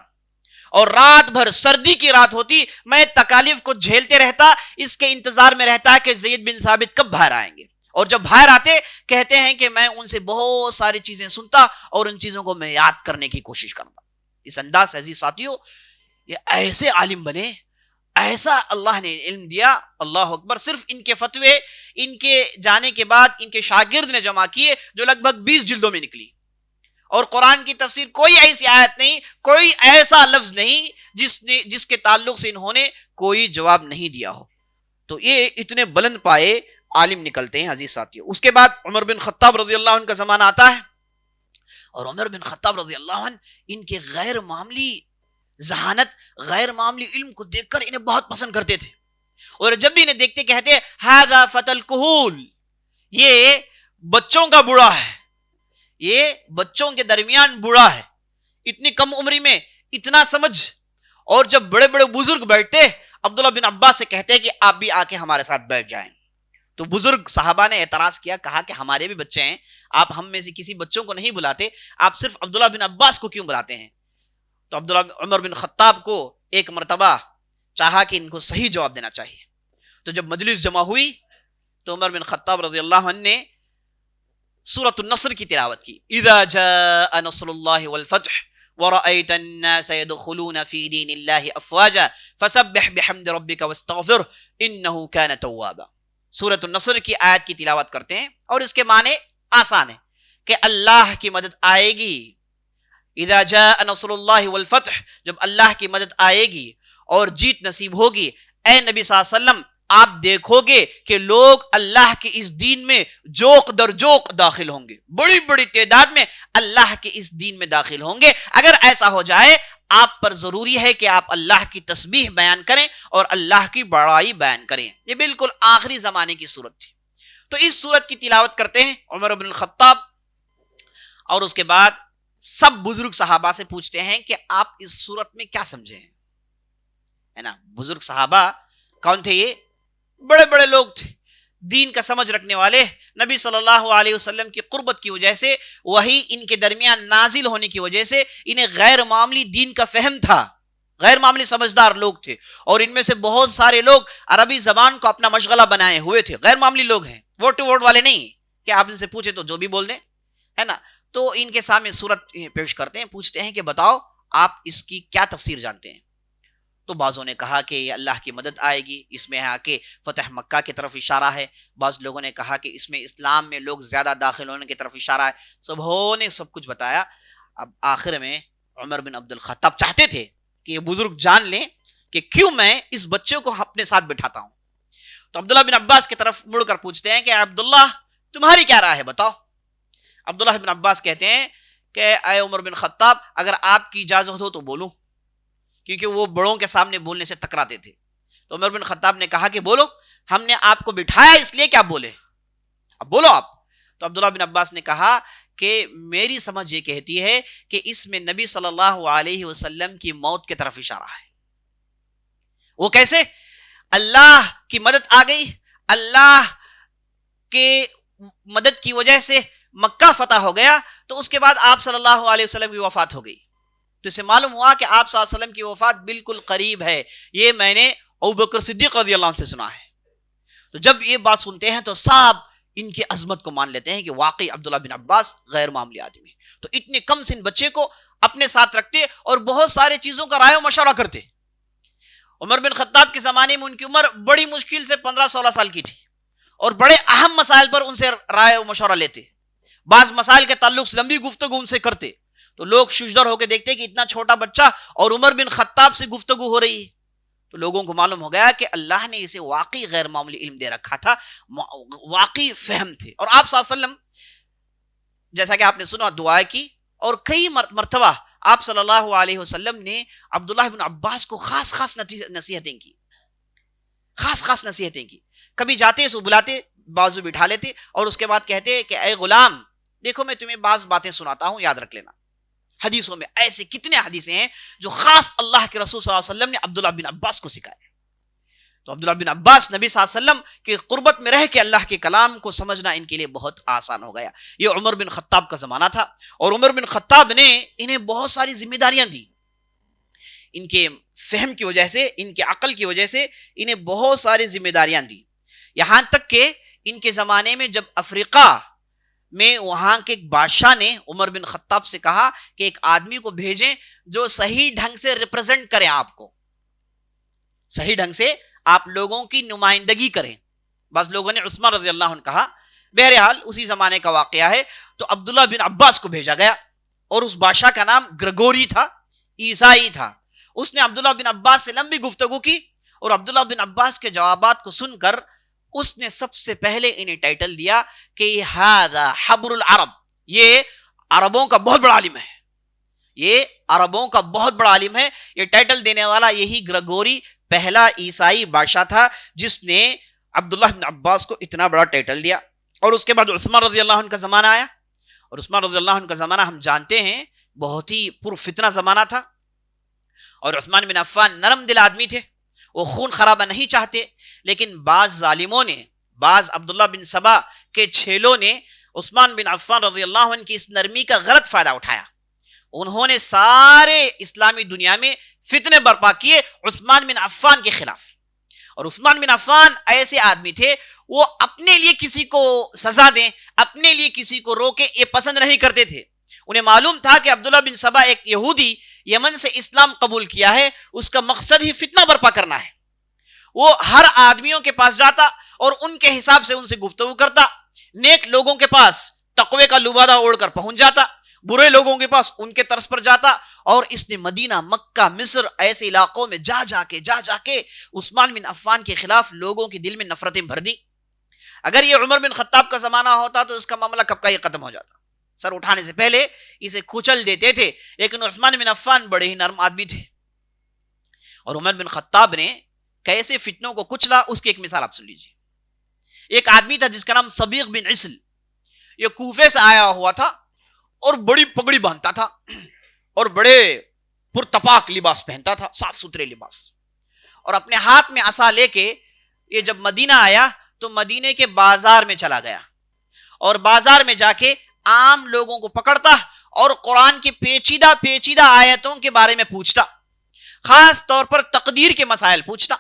اور رات بھر سردی کی رات ہوتی، میں تکالیف کو جھیلتے رہتا، اس کے انتظار میں رہتا کہ زید بن ثابت کب باہر آئیں گے. اور جب باہر آتے کہتے ہیں کہ میں ان سے بہت ساری چیزیں سنتا اور ان چیزوں کو میں یاد کرنے کی کوشش کرتا. اس انداز سے عزیز ساتھیوں، یہ ایسے عالم بنے، ایسا اللہ نے علم دیا. اللہ اکبر. صرف ان کے فتوے ان کے جانے کے بعد ان کے شاگرد نے جمع کیے جو لگ بھگ 20 جلدوں میں نکلی، اور قرآن کی تفسیر کوئی ایسی آیت نہیں، کوئی ایسا لفظ نہیں جس کے تعلق سے انہوں نے کوئی جواب نہیں دیا ہو. تو یہ اتنے بلند پائے عالم نکلتے ہیں عزیز ساتھیوں. اس کے بعد عمر بن خطاب رضی اللہ عنہ کا زمانہ آتا ہے، اور عمر بن خطاب رضی اللہ عنہ ان کے غیر معمولی ذہانت، غیر معمولی علم کو دیکھ کر انہیں بہت پسند کرتے تھے، اور جب بھی انہیں دیکھتے کہتے ھذا فتى الکہول، یہ بچوں کا بوڑھا ہے، یہ بچوں کے درمیان بوڑھا ہے، اتنی کم عمری میں اتنا سمجھ. اور جب بڑے بڑے بزرگ بیٹھتے عبداللہ بن عباس سے کہتے کہ آپ بھی آ کے ہمارے ساتھ بیٹھ جائیں. تو بزرگ صحابہ نے اعتراض کیا، کہا کہ ہمارے بھی بچے ہیں، آپ ہم میں سے کسی بچوں کو نہیں بلاتے، آپ صرف عبداللہ بن عباس کو کیوں بلاتے ہیں؟ تو عمر بن خطاب کو ایک مرتبہ چاہا کہ ان کو صحیح جواب دینا چاہیے. تو جب مجلس جمع ہوئی تو عمر بن خطاب رضی اللہ عنہ نے سورۃ النصر کی تلاوت کی. اذا جاء نصر اللہ والفتح ورأيت الناس يدخلون في دين الله افواجا فسبح بحمد ربك واستغفر انه كان توابا. سورۃ النصر کی آیت کی تلاوت کرتے ہیں، اور اس کے معنی آسان ہے کہ اللہ کی مدد آئے گی. اذا جاء نصر اللہ والفتح، جب اللہ کی مدد آئے گی اور جیت نصیب ہوگی، اے نبی صلی اللہ علیہ وسلم آپ دیکھو گے کہ لوگ اللہ کے اس دین میں جوق در جوق داخل ہوں گے، بڑی بڑی تعداد میں اللہ کے اس دین میں داخل ہوں گے. اگر ایسا ہو جائے آپ پر ضروری ہے کہ آپ اللہ کی تسبیح بیان کریں اور اللہ کی بڑائی بیان کریں. یہ بالکل آخری زمانے کی صورت تھی. تو اس صورت کی تلاوت کرتے ہیں عمر بن الخطاب، اور اس کے بعد سب بزرگ صحابہ سے پوچھتے ہیں کہ آپ اس صورت میں کیا سمجھے ہیں، ہے نا. بزرگ صحابہ کون تھے؟ یہ بڑے بڑے لوگ تھے، دین کا سمجھ رکھنے والے. نبی صلی اللہ علیہ وسلم کی قربت کی وجہ سے، وہی ان کے درمیان نازل ہونے کی وجہ سے انہیں غیر معمولی دین کا فہم تھا، غیر معمولی سمجھدار لوگ تھے. اور ان میں سے بہت سارے لوگ عربی زبان کو اپنا مشغلہ بنائے ہوئے تھے، غیر معمولی لوگ ہیں، ووٹ ٹو ووٹ والے نہیں کہ آپ ان سے پوچھے تو جو بھی بول دیں، ہے نا. تو ان کے سامنے صورت پیش کرتے ہیں، پوچھتے ہیں کہ بتاؤ آپ اس کی کیا تفسیر جانتے ہیں. تو بعضوں نے کہا کہ یہ اللہ کی مدد آئے گی، اس میں ہے کہ فتح مکہ کی طرف اشارہ ہے. بعض لوگوں نے کہا کہ اس میں اسلام میں لوگ زیادہ داخل ہونے کی طرف اشارہ ہے. سبھوں نے سب کچھ بتایا. اب آخر میں عمر بن عبد الخطاب چاہتے تھے کہ یہ بزرگ جان لیں کہ کیوں میں اس بچے کو اپنے ساتھ بٹھاتا ہوں. تو عبداللہ بن عباس کی طرف مڑ کر پوچھتے ہیں کہ عبداللہ تمہاری کیا رائے ہے بتاؤ. عبداللہ بن عباس کہتے ہیں کہ اے عمر بن خطاب اگر آپ کی اجازت ہو تو بولوں, کیونکہ وہ بڑوں کے سامنے بولنے سے تکراتے تھے. تو عمر بن خطاب نے کہا کہ بولو, ہم نے آپ کو بٹھایا اس لیے کہ آپ بولے, اب بولو آپ. تو عبداللہ بن عباس نے کہا کہ میری سمجھ یہ کہتی ہے کہ اس میں نبی صلی اللہ علیہ وسلم کی موت کی طرف اشارہ ہے. وہ کیسے؟ اللہ کی مدد آ گئی, اللہ کے مدد کی وجہ سے مکہ فتح ہو گیا, تو اس کے بعد آپ صلی اللہ علیہ وسلم کی وفات ہو گئی. تو اسے معلوم ہوا کہ آپ صلی اللہ علیہ وسلم کی وفات بالکل قریب ہے. یہ میں نے ابوبکر صدیق رضی اللہ عنہ سے سنا ہے. تو جب یہ بات سنتے ہیں تو سب ان کی عظمت کو مان لیتے ہیں کہ واقعی عبداللہ بن عباس غیر معمولی آدمی. تو اتنے کم سن بچے کو اپنے ساتھ رکھتے اور بہت سارے چیزوں کا رائے و مشورہ کرتے. عمر بن خطاب کے زمانے میں ان کی عمر بڑی مشکل سے 15-16 سال کی تھی, اور بڑے اہم مسائل پر ان سے رائے و مشورہ لیتے. بعض مسائل کے تعلق سے لمبی گفتگو ان سے کرتے, تو لوگ ششدر ہو کے دیکھتے کہ اتنا چھوٹا بچہ اور عمر بن خطاب سے گفتگو ہو رہی ہے. تو لوگوں کو معلوم ہو گیا کہ اللہ نے اسے واقعی غیر معمولی علم دے رکھا تھا, واقعی فہم تھے. اور آپ صلی اللہ علیہ وسلم جیسا کہ آپ نے سنا دعا کی, اور کئی مرتبہ آپ صلی اللہ علیہ وسلم نے عبداللہ بن عباس کو خاص خاص نصیحتیں کی, خاص خاص نصیحتیں کی. کبھی جاتے سو بلاتے, بازو بٹھا لیتے, اور اس کے بعد کہتے کہ اے غلام دیکھو میں تمہیں بعض باتیں سناتا ہوں, یاد رکھ لینا. حدیثوں میں ایسے کتنے حدیثیں ہیں جو خاص اللہ کے رسول صلی اللہ علیہ وسلم نے عبداللہ بن عباس کو سکھائے. تو عبداللہ بن عباس نبی صلی اللہ علیہ وسلم کی قربت میں رہ کے اللہ کے کلام کو سمجھنا ان کے لیے بہت آسان ہو گیا. یہ عمر بن خطاب کا زمانہ تھا, اور عمر بن خطاب نے انہیں بہت ساری ذمہ داریاں دی. ان کے فہم کی وجہ سے, ان کے عقل کی وجہ سے انہیں بہت ساری ذمہ داریاں دی. یہاں تک کہ ان کے زمانے میں جب افریقہ میں وہاں کے ایک بادشاہ نے عمر بن خطاب سے کہا کہ ایک آدمی کو بھیجیں جو صحیح ڈھنگ سے ریپرزینٹ کریں, آپ کو صحیح ڈھنگ سے آپ لوگوں کی نمائندگی کریں. بعض لوگوں نے عثمان رضی اللہ عنہ کہا. بہرحال اسی زمانے کا واقعہ ہے. تو عبداللہ بن عباس کو بھیجا گیا, اور اس بادشاہ کا نام گرگوری تھا, عیسائی تھا. اس نے عبداللہ بن عباس سے لمبی گفتگو کی, اور عبداللہ بن عباس کے جوابات کو سن کر اس نے سب سے پہلے انہیں ٹائٹل دیا کہ ھذا حبر العرب, یہ عربوں کا بہت بڑا عالم ہے, یہ عربوں کا بہت بڑا عالم ہے. یہ ٹائٹل دینے والا یہی گرگوری پہلا عیسائی بادشاہ تھا جس نے عبداللہ بن عباس کو اتنا بڑا ٹائٹل دیا. اور اس کے بعد عثمان رضی اللہ عنہ کا زمانہ آیا, اور عثمان رضی اللہ عنہ کا زمانہ ہم جانتے ہیں بہت ہی پرفتنہ زمانہ تھا. اور عثمان بن عفان نرم دل آدمی تھے, وہ خون خرابہ نہیں چاہتے. لیکن بعض ظالموں نے, بعض عبداللہ بن سبا کے چھیلوں نے عثمان بن عفان رضی اللہ عنہ کی اس نرمی کا غلط فائدہ اٹھایا. انہوں نے سارے اسلامی دنیا میں فتنے برپا کیے عثمان بن عفان کے خلاف. اور عثمان بن عفان ایسے آدمی تھے, وہ اپنے لیے کسی کو سزا دیں, اپنے لیے کسی کو روکے, یہ پسند نہیں کرتے تھے. انہیں معلوم تھا کہ عبداللہ بن سبا ایک یہودی یمن سے اسلام قبول کیا ہے, اس کا مقصد ہی فتنہ برپا کرنا ہے. وہ ہر آدمیوں کے پاس جاتا اور ان کے حساب سے ان سے گفتگو کرتا. نیک لوگوں کے پاس تقوی کا لبادہ اوڑھ کر پہنچ جاتا, برے لوگوں کے پاس ان کے طرز پر جاتا. اور اس نے مدینہ, مکہ, مصر ایسے علاقوں میں جا جا کے عثمان بن عفان کے خلاف لوگوں کے دل میں نفرتیں بھر دی. اگر یہ عمر بن خطاب کا زمانہ ہوتا تو اس کا معاملہ کب کا یہ ختم ہو جاتا. سر اٹھانے سے پہلے اسے کچل دیتے تھے. لیکن عثمان بن عفان بڑے ہی نرم آدمی تھے, اور عمر بن خطاب نے کیسے فتنوں کو کچلا اس کی ایک مثال آپ سن لیجیے. ایک آدمی تھا جس کا نام صبیغ بن عسل, یہ کوفے سے آیا ہوا تھا, اور بڑی پگڑی باندھتا تھا, اور بڑے پرتپاک لباس پہنتا تھا, صاف ستھرے لباس. اور اپنے ہاتھ میں عصا لے کے یہ جب مدینہ آیا تو مدینے کے بازار میں چلا گیا, اور بازار میں جا کے عام لوگوں کو پکڑتا اور قرآن کی پیچیدہ آیتوں کے بارے میں پوچھتا, خاص طور پر تقدیر کے مسائل پوچھتا.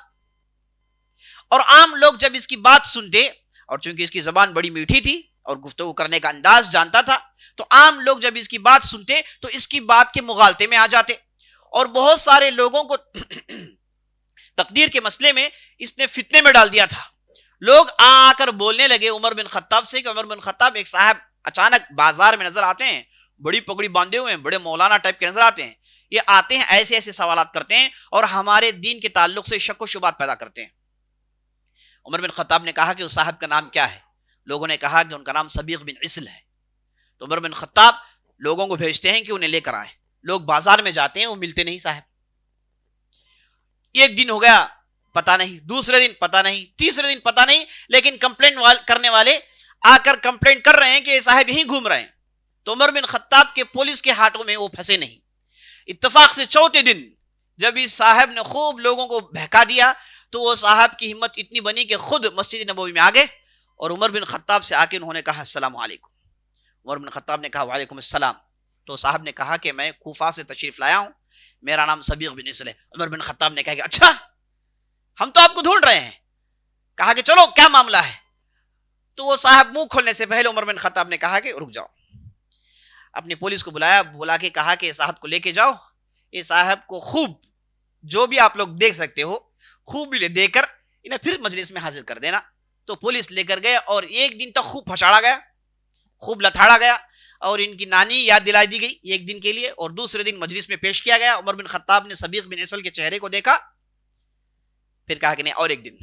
اور عام لوگ جب اس کی بات سنتے, اور چونکہ اس کی زبان بڑی میٹھی تھی اور گفتگو کرنے کا انداز جانتا تھا, تو عام لوگ جب اس کی بات سنتے تو اس کی بات کے مغالطے میں آ جاتے. اور بہت سارے لوگوں کو تقدیر کے مسئلے میں اس نے فتنے میں ڈال دیا تھا. لوگ آ کر بولنے لگے عمر بن خطاب سے کہ عمر بن خطاب ایک صاحب اچانک بازار میں نظر آتے ہیں, بڑی پگڑی باندھے ہوئے ہیں, بڑے مولانا ٹائپ کے نظر آتے ہیں, یہ آتے ہیں ایسے ایسے سوالات کرتے ہیں اور ہمارے دین کے تعلق سے شک و شبہات پیدا کرتے ہیں. عمر بن خطاب نے کہا کہ اس صاحب کا نام کیا ہے؟ لوگوں نے کہا کہ ان کا نام صبیغ بن عسل ہے. تو عمر بن خطاب لوگوں کو بھیجتے ہیں کہ انہیں لے کر آئیں. لوگ بازار میں جاتے ہیں، وہ ملتے نہیں صاحب. ایک دن ہو گیا، پتہ نہیں. دوسرے دن پتہ نہیں. تیسرے دن پتہ نہیں. لیکن کمپلین کرنے والے آ کر کمپلین کر رہے ہیں کہ یہ صاحب یہیں گھوم رہے ہیں. تو عمر بن خطاب کے پولیس کے ہاتھوں میں وہ پھنسے نہیں. اتفاق سے چوتھے دن جب اس صاحب نے خوب لوگوں کو بہکا دیا تو وہ صاحب کی ہمت اتنی بنی کہ خود مسجد نبوی میں آ گئے اور عمر بن خطاب سے آ کے انہوں نے کہا السلام علیکم. عمر بن خطاب نے کہا وعلیکم السلام. تو صاحب نے کہا کہ میں کوفہ سے تشریف لایا ہوں، میرا نام صبیغ بن عسل ہے. عمر بن خطاب نے کہا کہ اچھا، ہم تو آپ کو ڈھونڈ رہے ہیں. کہا کہ چلو کیا معاملہ ہے. تو وہ صاحب منہ کھولنے سے پہلے عمر بن خطاب نے کہا کہ رک جاؤ. اپنی پولیس کو بلایا، بلا کے کہا کہ صاحب کو لے کے جاؤ، یہ صاحب کو خوب جو بھی آپ لوگ دیکھ سکتے ہو خوب دے کر انہیں پھر مجلس میں حاضر کر دینا. تو پولیس لے کر گئے اور ایک دن تک خوب پھچاڑا گیا، خوب لتھاڑا گیا اور ان کی نانی یاد دلائی دی گئی ایک دن کے لیے. اور دوسرے دن مجلس میں پیش کیا گیا. عمر بن خطاب نے صبیغ بن عسل کے چہرے کو دیکھا، پھر کہا کہ نہیں اور ایک دن.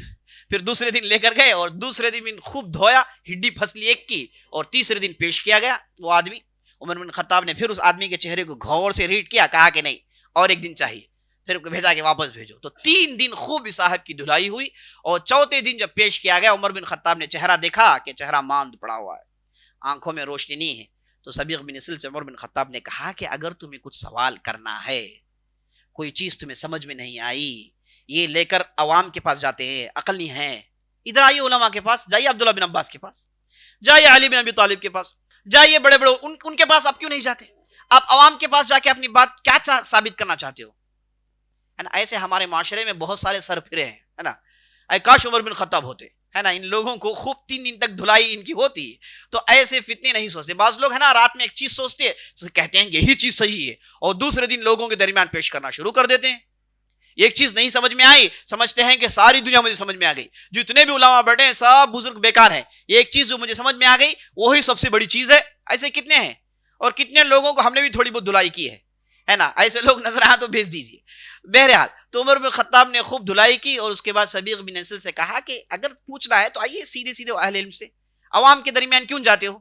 پھر دوسرے دن لے کر گئے اور دوسرے دن خوب دھویا، ہڈی پھسلی ایک کی، اور تیسرے دن پیش کیا گیا وہ آدمی. عمر بن خطاب نے پھر اس آدمی کے چہرے کو غور سے ریڈ کیا، کہا کہ نہیں اور ایک دن چاہیے. پھر بھیجا کہ واپس بھیجو. تو 3 دن خوب صاحب کی دھلائی ہوئی اور چوتھے دن جب پیش کیا گیا عمر بن خطاب نے چہرہ دیکھا کہ چہرہ ماند پڑا ہوا ہے، آنکھوں میں روشنی نہیں ہے. تو صبیغ بن عسل سے عمر بن خطاب نے کہا کہ اگر تمہیں کچھ سوال کرنا ہے، کوئی چیز تمہیں سمجھ میں نہیں آئی، یہ لے کر عوام کے پاس جاتے ہیں، عقل نہیں ہے، ادھر آئیے علماء کے پاس، جائیے عبداللہ بن عباس کے پاس، جائیے علی بن ابی طالب کے پاس، جائیے بڑے بڑے ان کے پاس. آپ کیوں نہیں جاتے؟ آپ عوام کے پاس جا کے اپنی بات کیا ثابت کرنا چاہتے ہو؟ ہے نا. ایسے ہمارے معاشرے میں بہت سارے سر پھرے ہیں، ہے نا. اے کاش عمر بن خطاب ہوتے، ہے نا. ان لوگوں کو خوب 3 دن تک دھلائی ان کی ہوتی تو ایسے فتنے نہیں سوچتے. بعض لوگ ہے نا رات میں ایک چیز سوچتے ہیں، کہتے ہیں یہی چیز صحیح ہے اور دوسرے دن لوگوں کے درمیان پیش کرنا شروع کر دیتے ہیں. ایک چیز نہیں سمجھ میں آئی، سمجھتے ہیں کہ ساری دنیا مجھے سمجھ میں آ گئی، جتنے بھی علماء بیٹھے ہیں سب بزرگ بیکار ہیں، ایک چیز جو مجھے سمجھ میں آ گئی وہی سب سے بڑی چیز ہے. ایسے کتنے ہیں اور کتنے لوگوں کو ہم نے بھی تھوڑی بہت دھلائی کی ہے نا. ایسے لوگ نظر آئے تو بھیج دیجیے. بہرحال تو عمر بن خطاب نے خوب دھلائی کی اور اس کے بعد صبیغ بن عسل سے کہا کہ اگر پوچھنا ہے تو آئیے سیدھے سیدھے اہل علم سے، عوام کے درمیان کیوں جاتے ہو؟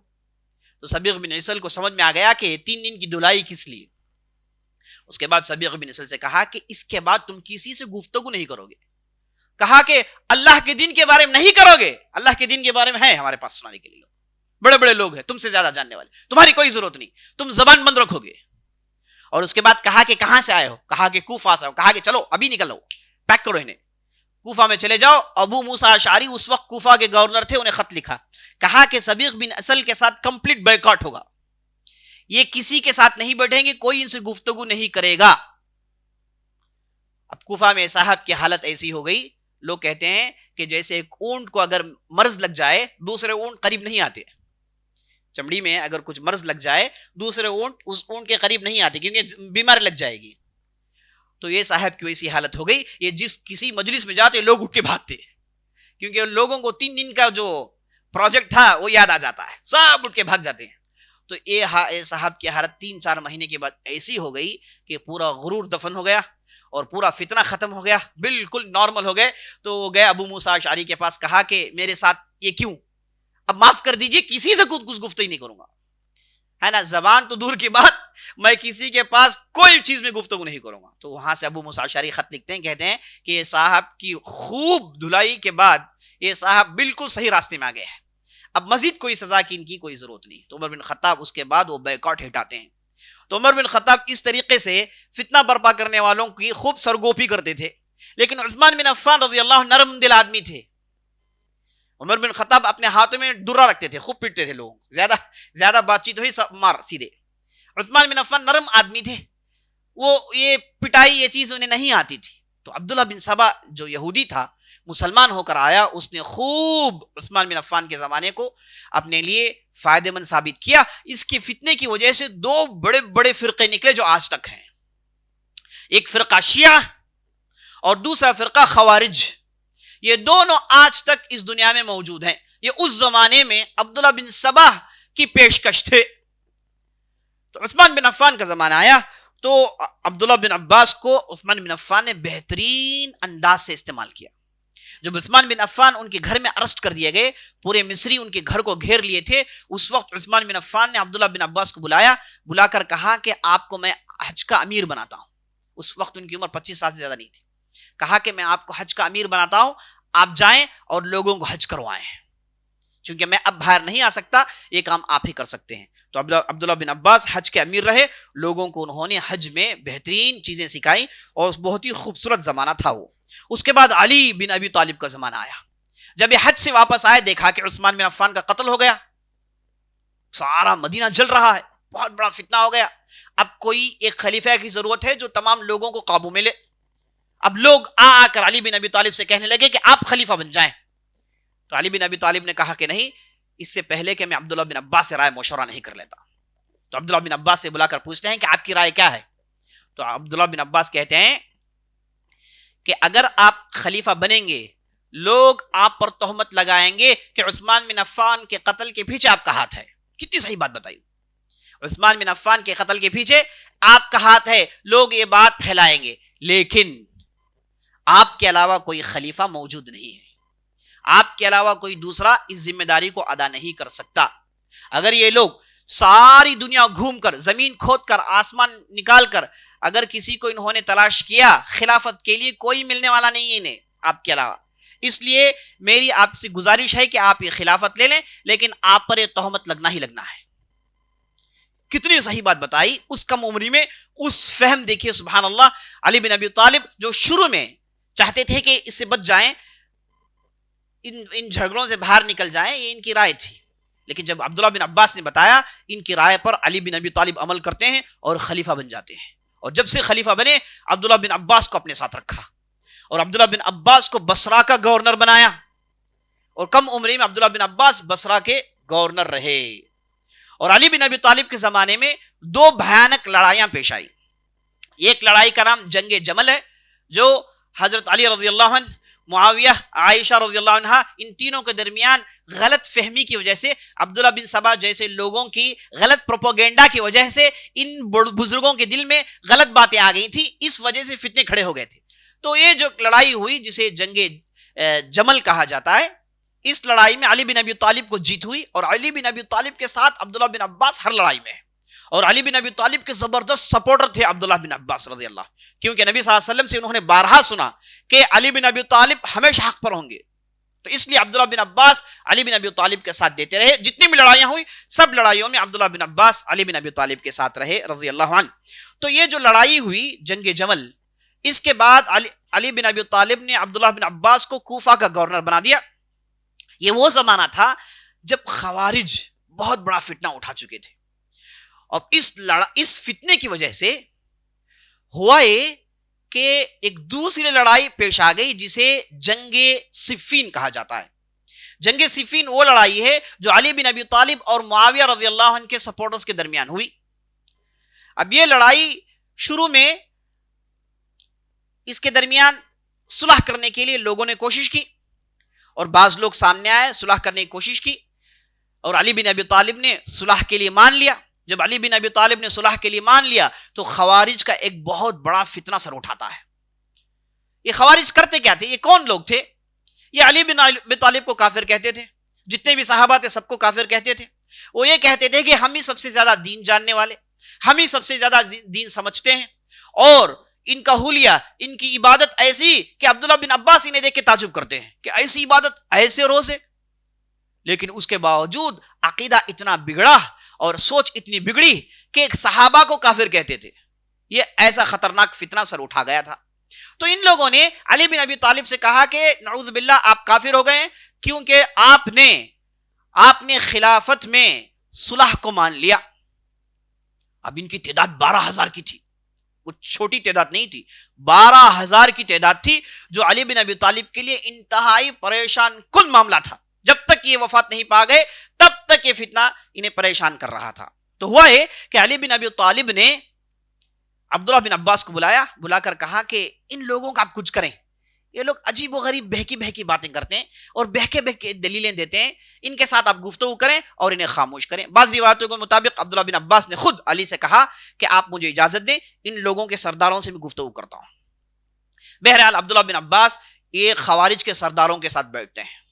تو صبیغ بن عسل کو سمجھ میں آ گیا کہ 3 دن کی دھلائی کس لیے. اس کے بعد صبیغ بن عسل سے کہا کہ اس کے بعد تم کسی سے گفتگو نہیں کرو گے. کہا کہ اللہ کے دین کے بارے میں نہیں کرو گے. اللہ کے دین کے بارے میں ہے ہمارے پاس سنانے کے لیے لوگ، بڑے بڑے لوگ ہیں تم سے زیادہ جاننے والے، تمہاری کوئی ضرورت نہیں، تم زبان بند رکھو گے. اور اس کے بعد کہا کہ کہاں سے آئے ہو؟ کہا کہ کوفہ سے. کہا کہ چلو ابھی نکلو، پیک کرو انہیں، کوفہ میں چلے جاؤ. ابو موسیٰ اشعری اس وقت کوفہ کے گورنر تھے، انہیں خط لکھا، کہا کہ صبیغ بن عسل کے ساتھ کمپلیٹ بائیکاٹ ہوگا، یہ کسی کے ساتھ نہیں بیٹھیں گے، کوئی ان سے گفتگو نہیں کرے گا. اب کوفہ میں صاحب کی حالت ایسی ہو گئی، لوگ کہتے ہیں کہ جیسے ایک اونٹ کو اگر مرض لگ جائے دوسرے اونٹ قریب نہیں آتے. چمڑی میں اگر کچھ مرض لگ جائے دوسرے اونٹ اس اونٹ کے قریب نہیں آتے کیونکہ بیمار لگ جائے گی. تو یہ صاحب کی ویسی حالت ہو گئی، یہ جس کسی مجلس میں جاتے لوگ اٹھ کے بھاگتے کیونکہ لوگوں کو 3 دن کا جو پروجیکٹ تھا وہ یاد آ جاتا ہے، سب اٹھ کے بھاگ جاتے ہیں. تو یہ صاحب کی حالت 3-4 مہینے کے بعد ایسی ہو گئی کہ پورا غرور دفن ہو گیا اور پورا فتنہ ختم ہو گیا، بالکل نارمل ہو گئے. تو گئے ابو موسیٰ اشعری کے پاس، کہا کہ میرے ساتھ یہ کیوں؟ اب معاف کر دیجئے، کسی سے کچھ گفتگو نہیں کروں گا، ہے نا. زبان تو دور کی بات، میں کسی کے پاس کوئی چیز میں گفتگو نہیں کروں گا. تو وہاں سے ابو موسیٰ اشعری خط لکھتے ہیں، کہتے ہیں کہ یہ صاحب کی خوب دھلائی کے بعد یہ صاحب بالکل صحیح راستے میں آ گئے ہیں، اب مزید کوئی سزا کی ان کی کوئی ضرورت نہیں. تو عمر بن خطاب اس کے بعد وہ بائیکاٹ ہٹاتے ہیں. تو عمر بن خطاب اس طریقے سے فتنہ برپا کرنے والوں کی خوب سرگوپی کرتے تھے. لیکن عثمان بن عفان رضی اللہ عنہ نرم دل آدمی تھے. عمر بن خطاب اپنے ہاتھوں میں ڈرا رکھتے تھے، خوب پیٹتے تھے لوگ، زیادہ بات چیت ہوئی سب مار سیدھے. عثمان بن عفان نرم آدمی تھے، وہ یہ پٹائی یہ چیز انہیں نہیں آتی تھی. تو عبداللہ بن سبا جو یہودی تھا مسلمان ہو کر آیا، اس نے خوب عثمان بن عفان کے زمانے کو اپنے لیے فائدہ مند ثابت کیا. اس کے فتنے کی وجہ سے 2 بڑے بڑے فرقے نکلے جو آج تک ہیں، ایک فرقہ شیعہ اور دوسرا فرقہ خوارج. یہ دونوں آج تک اس دنیا میں موجود ہیں. یہ اس زمانے میں عبداللہ بن سبا کی پیشکش تھے. تو عثمان بن عفان کا زمانہ آیا تو عبداللہ بن عباس کو عثمان بن عفان نے بہترین انداز سے استعمال کیا. جب عثمان بن عفان ان کے گھر میں ارسٹ کر دیے گئے، پورے مصری ان کے گھر کو گھیر لیے تھے، اس وقت عثمان بن عفان نے عبداللہ بن عباس کو بلا کر کہا کہ آپ کو میں حج کا امیر بناتا ہوں. اس وقت ان کی عمر 25 سال سے زیادہ نہیں تھی. کہا کہ میں آپ کو حج کا امیر بناتا ہوں، آپ جائیں اور لوگوں کو حج کروائیں، چونکہ میں اب باہر نہیں آ سکتا، یہ کام آپ ہی کر سکتے ہیں. تو عبداللہ بن عباس حج کے امیر رہے، لوگوں کو انہوں نے حج میں بہترین چیزیں سکھائیں، اور بہت ہی خوبصورت زمانہ تھا وہ. اس کے بعد علی بن ابی طالب کا زمانہ آیا. جب یہ حج سے واپس آئے، دیکھا کہ عثمان بن عفان کا قتل ہو گیا، سارا مدینہ جل رہا ہے، بہت بڑا فتنہ ہو گیا. اب کوئی ایک خلیفہ کی ضرورت ہے جو تمام لوگوں کو قابو میں لے. اب لوگ آ کر علی بن ابی طالب سے کہنے لگے کہ آپ خلیفہ بن جائیں. تو علی بن ابی طالب نے کہا کہ نہیں، اس سے پہلے کہ میں عبداللہ بن عباس سے رائے مشورہ نہیں کر لیتا. تو عبداللہ بن عباس سے بلا کر پوچھتے ہیں کہ آپ کی رائے کیا ہے. تو عبداللہ بن عباس کہتے ہیں کہ اگر آپ خلیفہ بنیں گے، لوگ آپ پر تہمت لگائیں گے کہ عثمان بن عفان کے قتل کے پیچھے آپ کا ہاتھ ہے. کتنی صحیح بات بتائی. عثمان بن عفان کے قتل کے پیچھے آپ کا ہاتھ ہے، لوگ یہ بات پھیلائیں گے، لیکن آپ کے علاوہ کوئی خلیفہ موجود نہیں ہے، آپ کے علاوہ کوئی دوسرا اس ذمہ داری کو ادا نہیں کر سکتا. اگر یہ لوگ ساری دنیا گھوم کر، زمین کھود کر، آسمان نکال کر، اگر کسی کو انہوں نے تلاش کیا، خلافت کے لیے کوئی ملنے والا نہیں ہے انہیں آپ کے علاوہ. اس لیے میری آپ سے گزارش ہے کہ آپ یہ خلافت لے لیں، لیکن آپ پر یہ تہمت لگنا ہی لگنا ہے. کتنی صحیح بات بتائی اس کم عمری میں. اس فہم دیکھیے سبحان اللہ. علی بن ابی طالب جو شروع میں چاہتے تھے کہ اس سے بچ جائیں، ان جھگڑوں سے باہر نکل جائیں، یہ ان کی رائے تھی، لیکن جب عبداللہ بن عباس نے بتایا، ان کی رائے پر علی بن ابی طالب عمل کرتے ہیں اور خلیفہ بن جاتے ہیں. اور جب سے خلیفہ بنے، عبداللہ بن عباس کو اپنے ساتھ رکھا اور عبداللہ بن عباس کو بصرہ کا گورنر بنایا، اور کم عمری میں عبداللہ بن عباس بصرہ کے گورنر رہے. اور علی بن ابی طالب کے زمانے میں 2 بھیانک لڑائیاں پیش آئی. ایک لڑائی کا نام جنگ جمل ہے، جو حضرت علی رضی اللہ عنہ، معاویہ، عائشہ رضی اللہ عنہ، ان تینوں کے درمیان غلط فہمی کی وجہ سے، عبداللہ بن سبا جیسے لوگوں کی غلط پروپوگینڈا کی وجہ سے ان بزرگوں کے دل میں غلط باتیں آ گئی تھی، اس وجہ سے فتنے کھڑے ہو گئے تھے. تو یہ جو لڑائی ہوئی جسے جنگ جمل کہا جاتا ہے، اس لڑائی میں علی بن ابی طالب کو جیت ہوئی، اور علی بن ابی طالب کے ساتھ عبداللہ بن عباس ہر لڑائی میں. اور علی بن ابی طالب کے زبردست سپورٹر تھے عبداللہ بن عباس رضی اللہ، کیونکہ نبی صلی اللہ علیہ وسلم سے انہوں نے بارہا سنا کہ علی بن ابی طالب ہمیشہ حق پر ہوں گے. تو اس لیے عبداللہ بن عباس علی بن ابی طالب کے ساتھ دیتے رہے. جتنی بھی لڑائیاں ہوئی، سب لڑائیوں میں عبداللہ بن عباس علی بن ابی طالب کے ساتھ رہے رضی اللہ عنہ. تو یہ جو لڑائی ہوئی جنگ جمل، اس کے بعد علی بن ابی طالب نے عبداللہ بن عباس کو کوفہ کا گورنر بنا دیا. یہ وہ زمانہ تھا جب خوارج بہت بڑا فتنہ اٹھا چکے تھے، اور اس فتنے کی وجہ سے ہوا یہ کہ ایک دوسری لڑائی پیش آ گئی جسے جنگ صفین کہا جاتا ہے. جنگ صفین وہ لڑائی ہے جو علی بن ابی طالب اور معاویہ رضی اللہ عنہ کے سپورٹرز کے درمیان ہوئی. اب یہ لڑائی شروع میں اس کے درمیان صلح کرنے کے لیے لوگوں نے کوشش کی، اور بعض لوگ سامنے آئے، صلح کرنے کی کوشش کی، اور علی بن ابی طالب نے صلح کے لیے مان لیا. جب علی بن ابی طالب نے صلح کے لیے مان لیا تو خوارج کا ایک بہت بڑا فتنہ سر اٹھاتا ہے. یہ خوارج کرتے کیا تھے؟ یہ کون لوگ تھے؟ یہ علی بن ابی طالب کو کافر کہتے تھے، جتنے بھی صحابہ تھے سب کو کافر کہتے تھے. وہ یہ کہتے تھے کہ ہم ہی سب سے زیادہ دین جاننے والے، ہم ہی سب سے زیادہ دین سمجھتے ہیں، اور ان کا حلیہ، ان کی عبادت ایسی کہ عبداللہ بن عباس انہیں دیکھ کے تعجب کرتے ہیں کہ ایسی عبادت، ایسے روزے. لیکن اس کے باوجود عقیدہ اتنا بگڑا اور سوچ اتنی بگڑی کہ صحابہ کو کافر کہتے تھے. یہ ایسا خطرناک فتنہ سر اٹھا گیا تھا. تو ان لوگوں نے علی بن ابی طالب سے کہا کہ نعوذ باللہ آپ کافر ہو گئے، کیونکہ آپ نے خلافت میں صلح کو مان لیا. اب ان کی تعداد 12,000 کی تھی، کچھ چھوٹی تعداد نہیں تھی، 12,000 کی تعداد تھی، جو علی بن ابی طالب کے لیے انتہائی پریشان کن معاملہ تھا. جب تک یہ وفات نہیں پا گئے تب تک یہ فتنہ انہیں پریشان کر رہا تھا. تو ہوا ہے کہ علی بن ابی طالب نے عبداللہ بن عباس کو بلا کر کہا کہ ان لوگوں کا آپ کچھ کریں، یہ لوگ عجیب و غریب بہکی بہکی باتیں کرتے ہیں اور بہکے بہکے دلیلیں دیتے ہیں، ان کے ساتھ آپ گفتگو کریں اور انہیں خاموش کریں۔ بعض روایتوں کے مطابق عبداللہ بن عباس نے خود علی سے کہا کہ آپ مجھے اجازت دیں، ان لوگوں کے سرداروں سے میں گفتگو کرتا ہوں۔ بہرحال عبداللہ بن عباس ایک خوارج کے سرداروں کے ساتھ بیٹھتے ہیں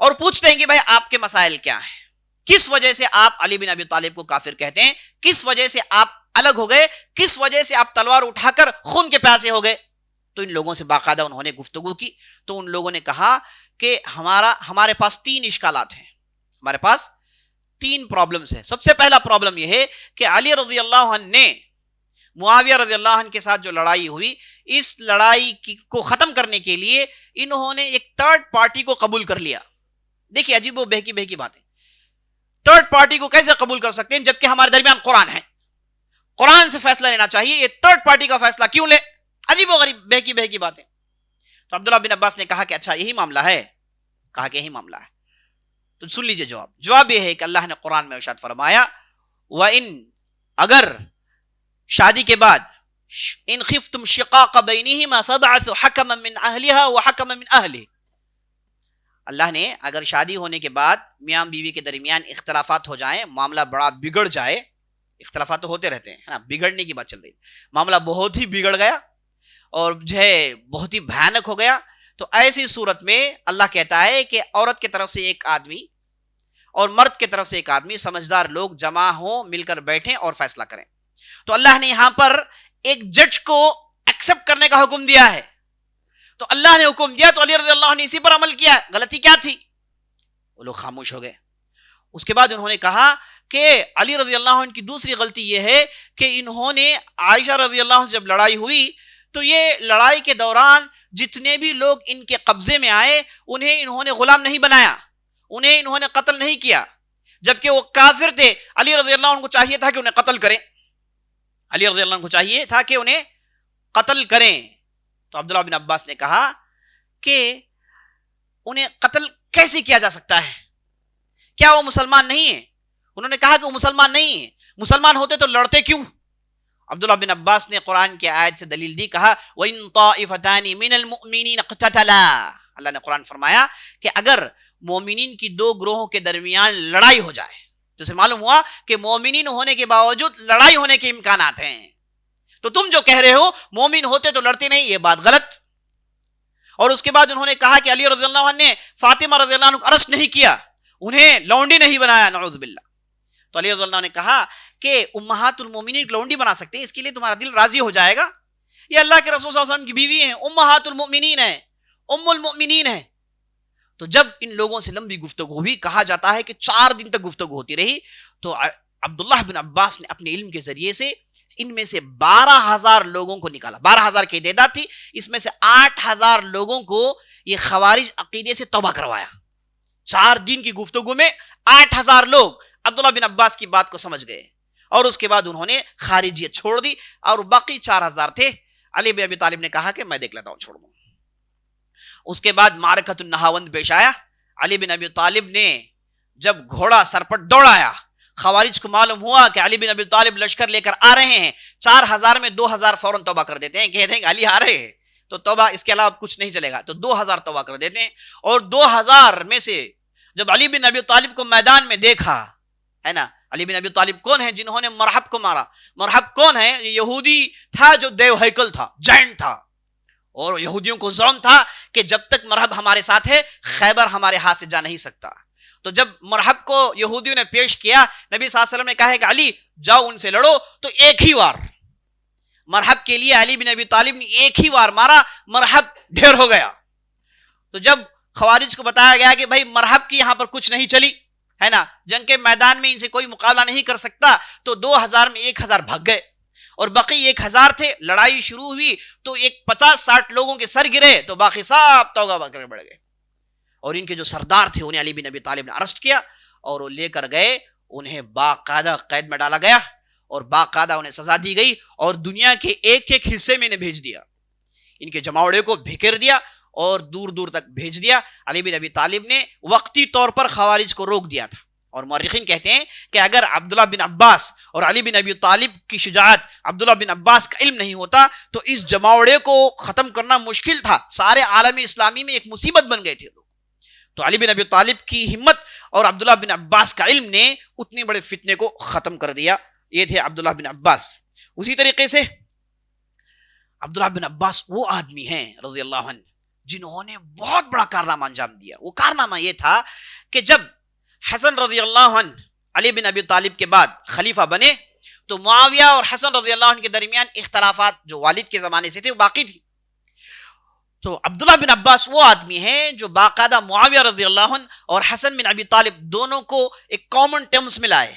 اور پوچھتے ہیں کہ بھائی آپ کے مسائل کیا ہیں، کس وجہ سے آپ علی بن ابی طالب کو کافر کہتے ہیں، کس وجہ سے آپ الگ ہو گئے، کس وجہ سے آپ تلوار اٹھا کر خون کے پیاسے ہو گئے۔ تو ان لوگوں سے باقاعدہ انہوں نے گفتگو کی، تو ان لوگوں نے کہا کہ ہمارے پاس 3 اشکالات ہیں، ہمارے پاس 3 پرابلمز ہیں۔ سب سے پہلا پرابلم یہ ہے کہ علی رضی اللہ عنہ نے معاویہ رضی اللہ عنہ کے ساتھ جو لڑائی ہوئی، اس لڑائی کو ختم کرنے کے لیے انہوں نے ایک تھرڈ پارٹی کو قبول کر لیا۔ دیکھیے عجیب و بہکی بہکی باتیں، تھرڈ پارٹی کو کیسے قبول کر سکتے ہیں جبکہ ہمارے درمیان قرآن ہے، قرآن سے فیصلہ لینا چاہیے، یہ تھرڈ پارٹی کا فیصلہ کیوں لے؟ عجیب و غریب بہکی بہکی باتیں۔ تو عبداللہ بن عباس نے کہا کہ اچھا یہی معاملہ ہے، کہا کہ یہی معاملہ ہے، تو سن لیجئے جواب یہ ہے کہ اللہ نے قرآن میں ارشاد فرمایا وَإِن، اگر شادی کے بعد ان خفتم شقاق بینہما فابعثوا حکما من اہلہا وحکما من اہلہ، اللہ نے اگر شادی ہونے کے بعد میاں بیوی کے درمیان اختلافات ہو جائیں، معاملہ بڑا بگڑ جائے، اختلافات تو ہوتے رہتے ہیں نا، بگڑنے کی بات چل رہی، معاملہ بہت ہی بگڑ گیا اور جو ہے بہت ہی بھیانک ہو گیا، تو ایسی صورت میں اللہ کہتا ہے کہ عورت کی طرف سے ایک آدمی اور مرد کی طرف سے ایک آدمی، سمجھدار لوگ جمع ہوں، مل کر بیٹھیں اور فیصلہ کریں۔ تو اللہ نے یہاں پر ایک جج کو ایکسپٹ کرنے کا حکم دیا ہے، تو اللہ نے حکم دیا تو علی رضی اللہ عنہ نے اسی پر عمل کیا۔ غلطی کیا تھی؟ وہ لوگ خاموش ہو گئے۔ اس کے بعد انہوں نے کہا کہ علی رضی اللہ عنہ کی دوسری غلطی یہ ہے کہ انہوں نے عائشہ رضی اللہ عنہ سے جب لڑائی ہوئی تو یہ لڑائی کے دوران جتنے بھی لوگ ان کے قبضے میں آئے انہوں نے غلام نہیں بنایا، انہوں نے قتل نہیں کیا، جبکہ وہ کافر تھے۔ علی رضی اللہ عنہ کو چاہیے تھا کہ انہیں قتل کریں، علی رضی اللہ عنہ کو چاہیے تھا کہ انہیں قتل کریں۔ تو عبداللہ بن عباس نے کہا کہ انہیں قتل کیسے کیا جا سکتا ہے؟ کیا وہ مسلمان نہیں ہیں؟ انہوں نے کہا کہ وہ مسلمان نہیں ہیں، مسلمان ہوتے تو لڑتے کیوں؟ عبداللہ بن عباس نے قرآن کی آیت سے دلیل دی، کہا وَإِن طَائِفَتَانِ مِنَ الْمُؤْمِنِينَ اقْتَتَلَا، اللہ نے قرآن فرمایا کہ اگر مومنین کی 2 گروہوں کے درمیان لڑائی ہو جائے، جسے معلوم ہوا کہ مومنین ہونے کے باوجود لڑائی ہونے کے امکانات ہیں، تو تم جو کہہ رہے ہو مومن ہوتے تو لڑتے نہیں، یہ بات غلط۔ اور اس کے بعد انہوں نے کہا کہ علی رضی اللہ عنہ نے فاطمہ رضی اللہ عنہ کو ارسٹ نہیں کیا، انہیں لونڈی نہیں بنایا، نعوذ باللہ۔ تو علی رضی اللہ عنہ نے کہا کہ امہات المومنین لونڈی بنا سکتے ہیں، اس کے لیے تمہارا دل راضی ہو جائے گا، یہ اللہ کے رسول صلی اللہ علیہ وسلم کی بیوی ہیں، امہات المومنین ہیں، ام المؤمنین ہیں۔ تو جب ان لوگوں سے لمبی گفتگو ہوئی، کہا جاتا ہے کہ 4 دن تک گفتگو ہوتی رہی، تو عبداللہ بن عباس نے اپنے علم کے ذریعے سے ان میں سے 12,000 لوگوں کو نکالا، 12,000 کی تعداد تھی، اس میں سے 8,000 لوگوں کو یہ خوارج عقیدے سے توبہ کروایا۔ 4 دن کی گفتگو میں 8,000 لوگ عبداللہ بن عباس کی بات کو سمجھ گئے، اور اس کے بعد انہوں نے خارجیت چھوڑ دی، اور باقی 4,000 تھے، علی بن ابی طالب نے کہا کہ میں دیکھ لیتا ہوں، چھوڑ دوں۔ اس کے بعد معرکۃ النہاوند پیش آیا، علی بن ابی طالب نے جب گھوڑا سر پر دوڑایا، خوارج کو معلوم ہوا کہ علی بن ابی طالب لشکر لے کر آ رہے ہیں، 4,000 میں 2,000 فوراً توبہ کر دیتے ہیں، کہتے ہیں کہ علی آ رہے ہیں تو توبہ، اس کے علاوہ کچھ نہیں چلے گا، تو 2,000 توبہ کر دیتے ہیں۔ اور 2,000 میں سے جب علی بن ابی طالب کو میدان میں دیکھا ہے نا، علی بن ابی طالب کون ہیں جنہوں نے مرحب کو مارا؟ مرحب کون ہے؟ یہ یہودی تھا جو دیو ہیکل تھا، جائنٹ تھا، اور یہودیوں کو ظلم تھا کہ جب تک مرحب ہمارے ساتھ ہے خیبر ہمارے ہاتھ سے جا نہیں سکتا۔ تو جب مرحب کو یہودیوں نے پیش کیا، نبی صلی اللہ علیہ وسلم نے کہا کہ علی جاؤ ان سے لڑو، تو ایک ہی وار مرحب کے لیے علی بن ابی طالب نے ایک ہی وار مارا، مرحب ڈھیر ہو گیا۔ تو جب خوارج کو بتایا گیا کہ بھائی مرحب کی یہاں پر کچھ نہیں چلی ہے نا، جنگ کے میدان میں ان سے کوئی مقابلہ نہیں کر سکتا، تو 2,000 میں 1,000 بھگ گئے، اور باقی 1,000 تھے۔ لڑائی شروع ہوئی تو ایک 50-60 لوگوں کے سر گرے، تو باقی سب توبہ کر بڑھ گئے، اور ان کے جو سردار تھے انہیں علی بن ابی طالب نے ارسٹ کیا، اور وہ لے کر گئے، انہیں باقاعدہ قید میں ڈالا گیا، اور باقاعدہ انہیں سزا دی گئی، اور دنیا کے ایک ایک حصے میں انہیں بھیج دیا، ان کے جماوڑے کو بکھیر دیا اور دور دور تک بھیج دیا۔ علی بن ابی طالب نے وقتی طور پر خوارج کو روک دیا تھا، اور مورخین کہتے ہیں کہ اگر عبداللہ بن عباس اور علی بن ابی طالب کی شجاعت، عبداللہ بن عباس کا علم نہیں ہوتا تو اس جماوڑے کو ختم کرنا مشکل تھا، سارے عالم اسلامی میں ایک مصیبت بن گئے تھے لوگ. تو علی بن ابی طالب کی ہمت اور عبداللہ بن عباس کا علم نے اتنے بڑے فتنے کو ختم کر دیا. یہ تھے عبداللہ بن عباس. اسی طریقے سے عبداللہ بن عباس وہ آدمی ہیں رضی اللہ عنہ جنہوں نے بہت بڑا کارنامہ انجام دیا. وہ کارنامہ یہ تھا کہ جب حسن رضی اللہ عنہ علی بن ابی طالب کے بعد خلیفہ بنے تو معاویہ اور حسن رضی اللہ عنہ کے درمیان اختلافات جو والد کے زمانے سے تھے وہ باقی تھی. تو عبداللہ بن عباس وہ آدمی ہیں جو باقاعدہ معاویہ رضی اللہ عنہ اور حسن بن ابی طالب دونوں کو ایک کامن ٹرمز میں لائے،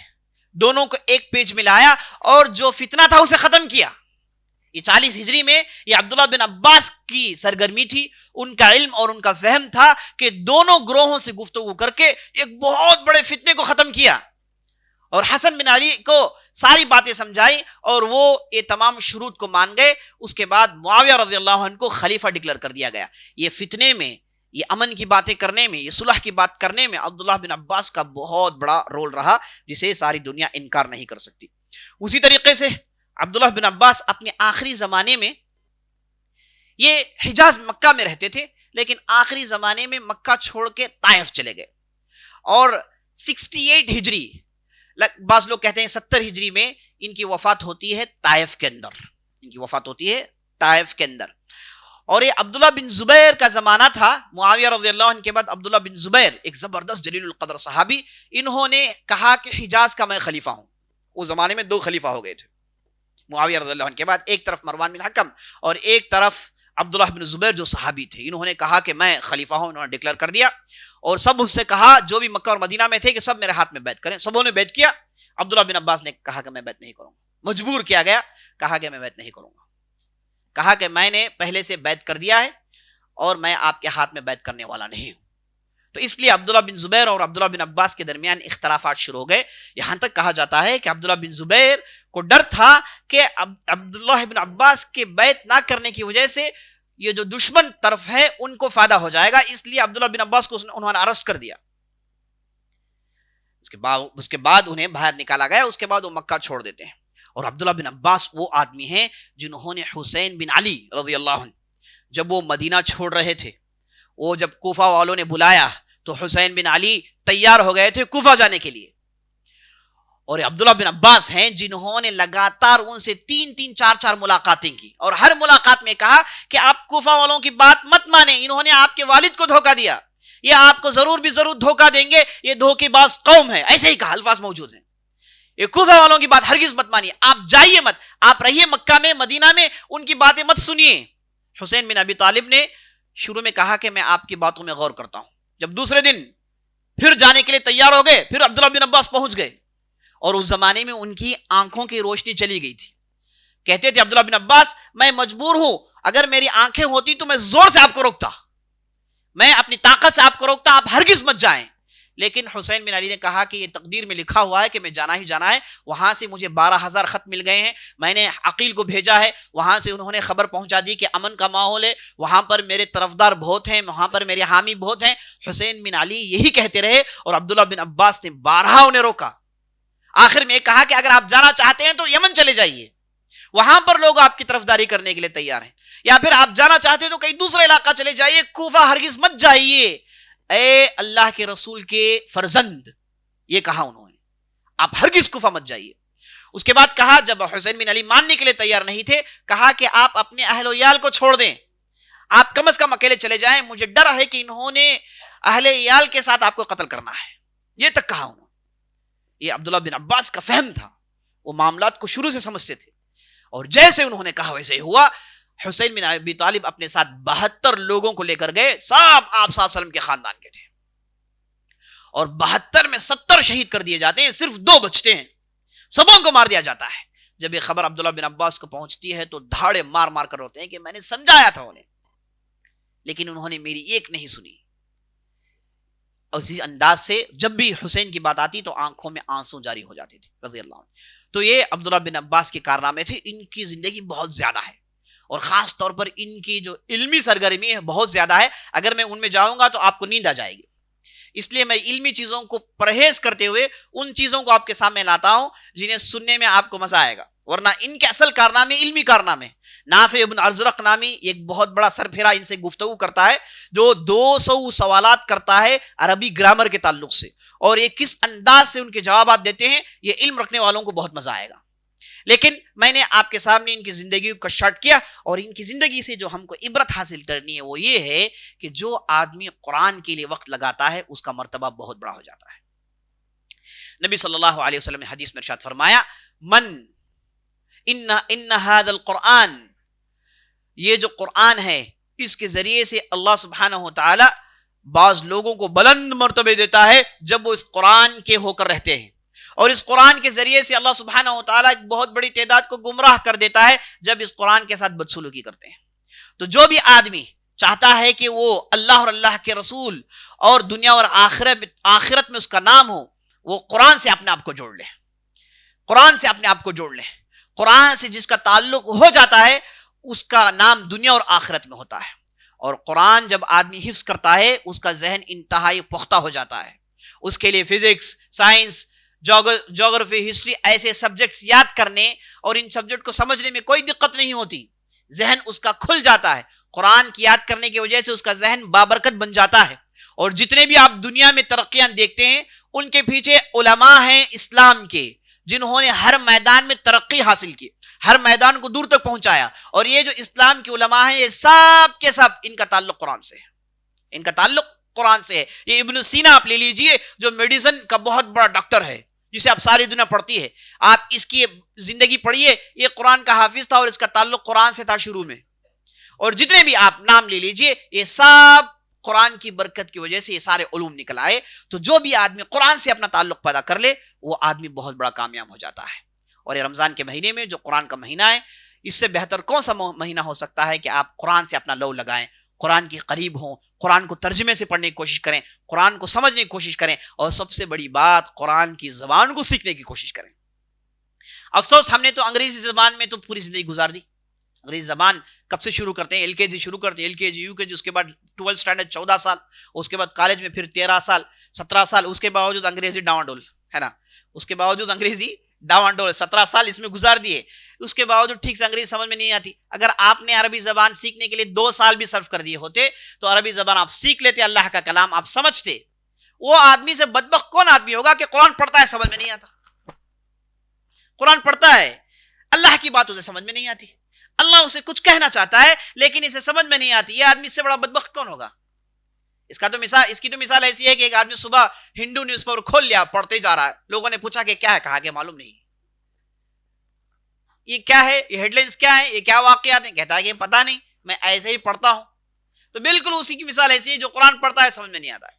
دونوں کو ایک پیج میں لایا اور جو فتنہ تھا اسے ختم کیا. یہ 40 ہجری میں یہ عبداللہ بن عباس کی سرگرمی تھی. ان کا علم اور ان کا فہم تھا کہ دونوں گروہوں سے گفتگو کر کے ایک بہت بڑے فتنے کو ختم کیا اور حسن بن علی کو ساری باتیں سمجھائی اور وہ یہ تمام شروط کو مان گئے. اس کے بعد معاویہ رضی اللہ عنہ کو خلیفہ ڈکلیئر کر دیا گیا. یہ فتنے میں، یہ امن کی باتیں کرنے میں، یہ صلح کی بات کرنے میں عبداللہ بن عباس کا بہت بڑا رول رہا جسے ساری دنیا انکار نہیں کر سکتی. اسی طریقے سے عبداللہ بن عباس اپنے آخری زمانے میں، یہ حجاز مکہ میں رہتے تھے لیکن آخری زمانے میں مکہ چھوڑ کے طائف چلے گئے اور 68 ہجری، بعض لوگ کہتے ہیں 70 ہجری میں ان کی وفات ہوتی ہے طائف کے اندر. ان کی وفات ہوتی ہے طائف کے اندر. اور یہ عبداللہ بن زبیر کا زمانہ تھا. معاویہ رضی اللہ عنہ کے بعد عبداللہ بن زبیر ایک زبردست جلیل القدر صحابی، انہوں نے کہا کہ حجاز کا میں خلیفہ ہوں. اس زمانے میں 2 خلیفہ ہو گئے تھے معاویہ رضی اللہ عنہ کے بعد، ایک طرف مروان بن حکم اور ایک طرف عبداللہ بن زبیر جو صحابی تھے. انہوں نے کہا کہ میں خلیفہ ہوں، انہوں نے ڈکلیئر کر دیا اور سب اس سے کہا جو بھی مکہ اور مدینہ میں تھے کہ سب میرے ہاتھ میں بیعت کریں. سبوں نے بیعت کیا. عبداللہ بن عباس نے کہا کہ میں بیعت نہیں کروں گا، مجبور کیا گیا، کہا کہ میں بیعت نہیں کروں گا، کہا کہ میں نے پہلے سے بیعت کر دیا ہے اور میں آپ کے ہاتھ میں بیعت کرنے والا نہیں ہوں. تو اس لیے عبداللہ بن زبیر اور عبداللہ بن عباس کے درمیان اختلافات شروع ہو گئے. یہاں تک کہا جاتا ہے کہ عبداللہ بن زبیر کو ڈر تھا کہ عبداللہ بن عباس کے بیعت نہ کرنے کی وجہ سے یہ جو دشمن طرف ہے ان کو فائدہ ہو جائے گا، اس لیے عبداللہ بن عباس کو انہوں نے اریسٹ کر دیا. اس کے بعد انہیں باہر نکالا گیا. اس کے بعد وہ مکہ چھوڑ دیتے ہیں. اور عبداللہ بن عباس وہ آدمی ہیں جنہوں نے حسین بن علی رضی اللہ عنہ جب وہ مدینہ چھوڑ رہے تھے، وہ جب کوفہ والوں نے بلایا تو حسین بن علی تیار ہو گئے تھے کوفہ جانے کے لیے. اور عبداللہ بن عباس ہیں جنہوں نے لگاتار ان سے 3 4 ملاقاتیں کی اور ہر ملاقات میں کہا کہ آپ کوفہ والوں کی بات مت مانیں، انہوں نے آپ کے والد کو دھوکہ دیا، یہ آپ کو ضرور بھی ضرور دھوکہ دیں گے، یہ دھوکے باز قوم ہے. ایسے ہی کہا، الفاظ موجود ہیں. یہ کوفہ والوں کی بات ہرگز مت مانیے، آپ جائیے مت، آپ رہیے مکہ میں مدینہ میں، ان کی باتیں مت سنیے. حسین بن ابی طالب نے شروع میں کہا کہ میں آپ کی باتوں میں غور کرتا ہوں. جب دوسرے دن پھر جانے کے لیے تیار ہو گئے، پھر عبداللہ بن عباس پہنچ گئے اور اس زمانے میں ان کی آنکھوں کی روشنی چلی گئی تھی. کہتے تھے عبداللہ بن عباس میں مجبور ہوں، اگر میری آنکھیں ہوتی تو میں زور سے آپ کو روکتا، میں اپنی طاقت سے آپ کو روکتا، آپ ہرگز مت جائیں. لیکن حسین بن علی نے کہا کہ یہ تقدیر میں لکھا ہوا ہے کہ میں جانا ہی جانا ہے. وہاں سے مجھے 12,000 خط مل گئے ہیں، میں نے عقیل کو بھیجا ہے، وہاں سے انہوں نے خبر پہنچا دی کہ امن کا ماحول ہے، وہاں پر میرے طرفدار بہت ہیں، وہاں پر میرے حامی بہت ہیں. حسین بن علی یہی کہتے رہے اور عبداللہ بن عباس نے بارہا انہیں روکا. آخر میں کہا کہ اگر آپ جانا چاہتے ہیں تو یمن چلے جائیے، وہاں پر لوگ آپ کی طرفداری کرنے کے لیے تیار ہیں، یا پھر آپ جانا چاہتے ہیں تو کہیں دوسرا علاقہ چلے جائیے، کوفہ ہرگز مت جائیے. اے اللہ کے رسول کے فرزند، یہ کہا انہوں نے، آپ ہرگز کوفہ مت جائیے. اس کے بعد کہا، جب حسین بن علی ماننے کے لیے تیار نہیں تھے، کہا کہ آپ اپنے اہل و عیال کو چھوڑ دیں، آپ کم از کم اکیلے چلے جائیں، مجھے ڈر ہے کہ انہوں نے اہل عیال کے ساتھ آپ کو قتل کرنا ہے. یہ تک کہا انہوں نے. یہ عبداللہ بن عباس کا فہم تھا، وہ معاملات کو شروع سے سمجھتے تھے اور جیسے انہوں نے کہا ویسے ہی ہوا. حسین بن ابی طالب اپنے ساتھ 72 لوگوں کو لے کر گئے، سب آپ صلی اللہ علیہ وسلم کے خاندان کے تھے، اور 72 میں 70 شہید کر دیے جاتے ہیں، صرف 2 بچتے ہیں، سبوں کو مار دیا جاتا ہے. جب یہ خبر عبداللہ بن عباس کو پہنچتی ہے تو دھاڑے مار مار کر روتے ہیں کہ میں نے سمجھایا تھا انہیں، لیکن انہوں نے میری ایک نہیں سنی. اسی انداز سے جب بھی حسین کی بات آتی تو آنکھوں میں آنسو جاری ہو جاتے تھے رضی اللہ عنہ. تو یہ عبداللہ بن عباس کے کارنامے تھے. ان کی زندگی بہت زیادہ ہے اور خاص طور پر ان کی جو علمی سرگرمی ہے بہت زیادہ ہے. اگر میں ان میں جاؤں گا تو آپ کو نیند آ جائے گی. اس لیے میں علمی چیزوں کو پرہیز کرتے ہوئے ان چیزوں کو آپ کے سامنے لاتا ہوں جنہیں سننے میں آپ کو مزہ آئے گا، ورنہ ان کے اصل کارنامے علمی کارنامے. نافع ابن ازرق نامی ایک بہت بڑا سرپھیرا ان سے گفتگو کرتا ہے جو 200 سوالات کرتا ہے عربی گرامر کے تعلق سے، اور یہ کس انداز سے ان کے جوابات دیتے ہیں یہ علم رکھنے والوں کو بہت مزہ آئے گا. لیکن میں نے آپ کے سامنے ان کی زندگی کو شارٹ کیا، اور ان کی زندگی سے جو ہم کو عبرت حاصل کرنی ہے وہ یہ ہے کہ جو آدمی قرآن کے لیے وقت لگاتا ہے اس کا مرتبہ بہت بڑا ہو جاتا ہے. نبی صلی اللہ علیہ وسلم نے حدیث میں ارشاد فرمایا، ان هذا القرآن، یہ جو قرآن ہے اس کے ذریعے سے اللہ سبحانہ و تعالی بعض لوگوں کو بلند مرتبے دیتا ہے جب وہ اس قرآن کے ہو کر رہتے ہیں، اور اس قرآن کے ذریعے سے اللہ سبحانہ و تعالی ایک بہت بڑی تعداد کو گمراہ کر دیتا ہے جب اس قرآن کے ساتھ بدسلوکی کرتے ہیں. تو جو بھی آدمی چاہتا ہے کہ وہ اللہ اور اللہ کے رسول اور دنیا اور آخرت میں اس کا نام ہو، وہ قرآن سے اپنے آپ کو جوڑ لے، قرآن سے اپنے آپ کو جوڑ لے. قرآن سے جس کا تعلق ہو جاتا ہے اس کا نام دنیا اور آخرت میں ہوتا ہے. اور قرآن جب آدمی حفظ کرتا ہے اس کا ذہن انتہائی پختہ ہو جاتا ہے. اس کے لیے فزکس، سائنس، جغرافی، ہسٹری ایسے سبجیکٹس یاد کرنے اور ان سبجیکٹ کو سمجھنے میں کوئی دقت نہیں ہوتی. ذہن اس کا کھل جاتا ہے. قرآن کی یاد کرنے کی وجہ سے اس کا ذہن بابرکت بن جاتا ہے. اور جتنے بھی آپ دنیا میں ترقیاں دیکھتے ہیں ان کے پیچھے علماء ہیں اسلام کے جنہوں نے ہر میدان میں ترقی حاصل کی، ہر میدان کو دور تک پہنچایا. اور یہ جو اسلام کے علماء ہیں یہ سب کے سب ان کا تعلق قرآن سے ہے، ان کا تعلق قرآن سے ہے. یہ ابن سینا آپ لے لیجئے جو میڈیسن کا بہت بڑا ڈاکٹر ہے جسے آپ ساری دنیا پڑھتی ہے، آپ اس کی زندگی پڑھیے، یہ قرآن کا حافظ تھا اور اس کا تعلق قرآن سے تھا شروع میں. اور جتنے بھی آپ نام لے لیجئے یہ سب قرآن کی برکت کی وجہ سے یہ سارے علوم نکل آئے. تو جو بھی آدمی قرآن سے اپنا تعلق پیدا کر لے وہ آدمی بہت بڑا کامیاب ہو جاتا ہے. اور یہ رمضان کے مہینے میں جو قرآن کا مہینہ ہے اس سے بہتر کون سا مہینہ ہو سکتا ہے کہ آپ قرآن سے اپنا لو لگائیں، قرآن کے قریب ہوں، قرآن کو ترجمے سے پڑھنے کی کوشش کریں، قرآن کو سمجھنے کی کوشش کریں، اور سب سے بڑی بات قرآن کی زبان کو سیکھنے کی کوشش کریں. افسوس ہم نے تو انگریزی زبان میں تو پوری زندگی گزار دی. انگریزی زبان کب سے شروع کرتے ہیں؟ ایل کے جی شروع کرتے ہیں، ایل کے جی، یو کے جی، اس کے بعد 12 سٹینڈرڈ 14 سال، اس کے بعد کالج میں پھر 13 سال 17 سال، اس کے باوجود انگریزی ڈاواڈول ہے نا، اس کے باوجود انگریزی ڈاواڈول 17 سال اس میں گزار دیے، اس کے باوجود ٹھیک سے انگریزی سمجھ میں نہیں آتی. اگر آپ نے عربی زبان سیکھنے کے لیے 2 سال بھی صرف کر دیے ہوتے تو عربی زبان آپ سیکھ لیتے، اللہ کا کلام آپ سمجھتے. وہ آدمی سے بدبخت کون آدمی ہوگا کہ قرآن پڑھتا ہے سمجھ میں نہیں آتا، قرآن پڑھتا ہے اللہ کی بات اسے سمجھ میں نہیں آتی، اللہ اسے کچھ کہنا چاہتا ہے لیکن اسے سمجھ میں نہیں آتی. یہ آدمی اس سے بڑا بدبخت کون ہوگا؟ اس کی تو مثال ایسی ہے کہ ایک آدمی صبح ہندو نیوز پیپر کھول لیا، پڑھتے جا رہا ہے، لوگوں نے پوچھا کہ کیا ہے، کہا کہ معلوم نہیں، یہ کیا ہے، یہ ہیڈ لائنز کیا ہے، یہ کیا واقعات ہیں، کہتا ہے کہ پتہ نہیں، میں ایسے ہی پڑھتا ہوں. تو بالکل اسی کی مثال ایسی ہے جو قرآن پڑھتا ہے سمجھ میں نہیں آتا ہے.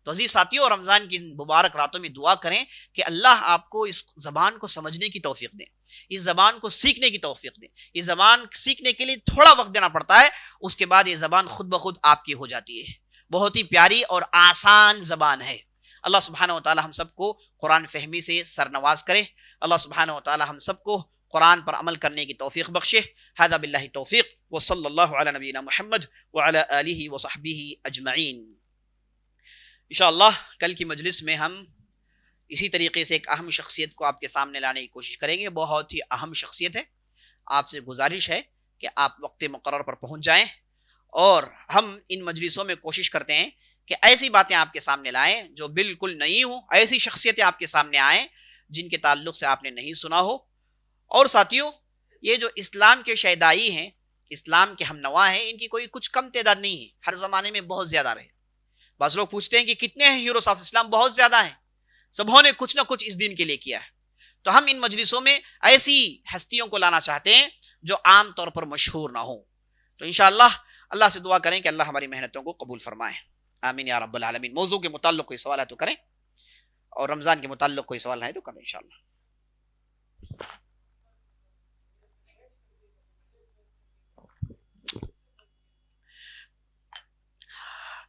تو عزیز ساتھیوں، رمضان کی مبارک راتوں میں دعا کریں کہ اللہ آپ کو اس زبان کو سمجھنے کی توفیق دے، اس زبان کو سیکھنے کی توفیق دے. یہ زبان سیکھنے کے لیے تھوڑا وقت دینا پڑتا ہے، اس کے بعد یہ زبان خود بخود آپ کی ہو جاتی ہے. بہت ہی پیاری اور آسان زبان ہے. اللہ سبحانہ و تعالی ہم سب کو قرآن فہمی سے سرنواز کرے. اللہ سبحانہ و تعالی ہم سب کو قرآن پر عمل کرنے کی توفیق بخشے. ھذا باللہ توفیق وصلی اللہ علی نبینا محمد وعلی آلہ وصحبہ اجمعین. انشاءاللہ کل کی مجلس میں ہم اسی طریقے سے ایک اہم شخصیت کو آپ کے سامنے لانے کی کوشش کریں گے. بہت ہی اہم شخصیت ہے. آپ سے گزارش ہے کہ آپ وقت مقرر پر پہنچ جائیں، اور ہم ان مجلسوں میں کوشش کرتے ہیں کہ ایسی باتیں آپ کے سامنے لائیں جو بالکل نئی ہوں، ایسی شخصیتیں آپ کے سامنے آئیں جن کے تعلق سے آپ نے نہیں سنا ہو. اور ساتھیوں، یہ جو اسلام کے شیدائی ہیں، اسلام کے ہم نوا ہیں، ان کی کوئی کچھ کم تعداد نہیں ہے، ہر زمانے میں بہت زیادہ رہے. بعض لوگ پوچھتے ہیں کہ کتنے ہیں ہیروز آف اسلام؟ بہت زیادہ ہیں، سبوں نے کچھ نہ کچھ اس دین کے لیے کیا ہے. تو ہم ان مجلسوں میں ایسی ہستیوں کو لانا چاہتے ہیں جو عام طور پر مشہور نہ ہوں. تو انشاءاللہ اللہ سے دعا کریں کہ اللہ ہماری محنتوں کو قبول فرمائے. آمین یا رب العالمین. موضوع کے متعلق کوئی سوال ہے تو کریں، اور رمضان کے متعلق کوئی سوال ہے تو کریں انشاءاللہ.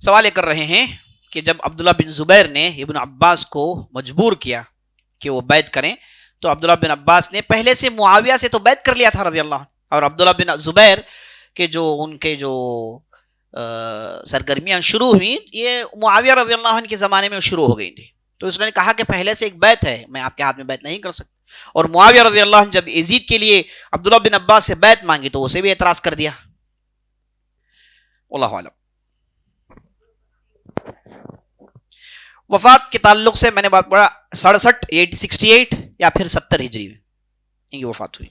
سوال یہ کر رہے ہیں کہ جب عبداللہ بن زبیر نے ابن عباس کو مجبور کیا کہ وہ بیعت کریں تو عبداللہ بن عباس نے پہلے سے معاویہ سے تو بیعت کر لیا تھا رضی اللہ عنہ، اور عبداللہ بن زبیر کے جو ان کے جو سرگرمیاں شروع ہوئی، یہ معاویہ رضی اللہ عنہ کے زمانے میں شروع ہو گئی تھی. تو اس نے کہا کہ پہلے سے ایک بیعت ہے، میں آپ کے ہاتھ میں بیعت نہیں کر سکتا. اور معاویہ رضی اللہ عنہ جب یزید کے لیے عبداللہ بن عباس سے بیعت مانگی تو اسے بھی اعتراض کر دیا. اللہ عالم. وفات کے تعلق سے میں نے بات پڑھا 68 یا پھر 70 ہجری میں ان کی وفات ہوئی.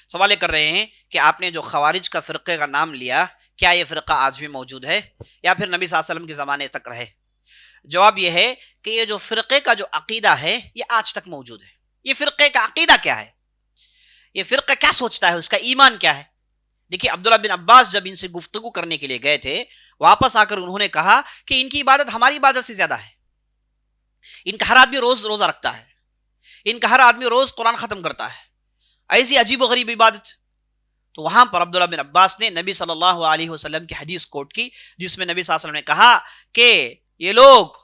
سوال یہ کر رہے ہیں کہ آپ نے جو خوارج کا فرقے کا نام لیا، کیا یہ فرقہ آج بھی موجود ہے یا پھر نبی صلی اللہ علیہ وسلم کے زمانے تک رہے؟ جواب یہ ہے کہ یہ جو فرقے کا جو عقیدہ ہے یہ آج تک موجود ہے. یہ فرقے کا عقیدہ کیا ہے، یہ فرقہ کیا سوچتا ہے، اس کا ایمان کیا ہے. دیکھیے عبداللہ بن عباس جب ان سے گفتگو کرنے کے لیے گئے تھے، واپس آ کر انہوں نے کہا کہ ان کی عبادت ہماری عبادت سے زیادہ ہے. ان کا ہر آدمی روز روزہ رکھتا ہے، ان کا ہر آدمی روز قرآن ختم کرتا ہے، ایسی عجیب و غریب عبادت. تو وہاں پر عبداللہ بن عباس نے نبی صلی اللہ علیہ وسلم کی حدیث کوٹ کی، جس میں نبی صلی اللہ علیہ وسلم نے کہا کہ یہ لوگ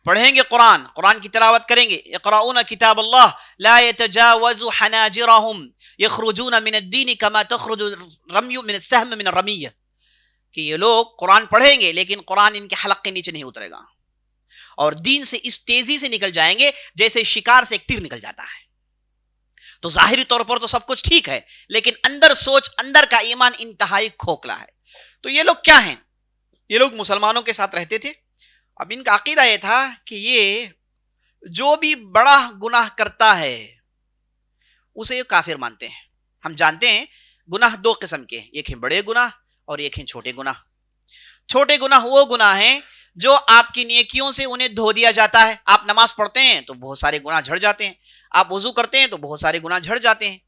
پڑھیں گے قرآن کی تلاوت کریں گے. یقرؤون کتاب اللہ لا يتجاوز حناجرهم یخرجون من الدین کما تخرج الرمی من السهم من الرمیہ، کہ یہ لوگ قرآن پڑھیں گے لیکن قرآن ان کے حلق کے نیچے نہیں اترے گا، اور دین سے اس تیزی سے نکل جائیں گے جیسے شکار سے ایک تیر نکل جاتا ہے. تو ظاہری طور پر تو سب کچھ ٹھیک ہے، لیکن اندر سوچ، اندر کا ایمان انتہائی کھوکھلا ہے. تو یہ لوگ کیا ہیں؟ یہ لوگ مسلمانوں کے ساتھ رہتے تھے. اب ان کا عقیدہ یہ تھا کہ یہ جو بھی بڑا گناہ کرتا ہے اسے یہ کافر مانتے ہیں. ہم جانتے ہیں گناہ دو قسم کے ہیں، ایک ہیں بڑے گناہ اور ایک ہیں چھوٹے گناہ. چھوٹے گناہ وہ گناہ ہیں جو آپ کی نیکیوں سے انہیں دھو دیا جاتا ہے. آپ نماز پڑھتے ہیں تو بہت سارے گناہ جھڑ جاتے ہیں، آپ وضو کرتے ہیں تو بہت سارے گناہ جھڑ جاتے ہیں.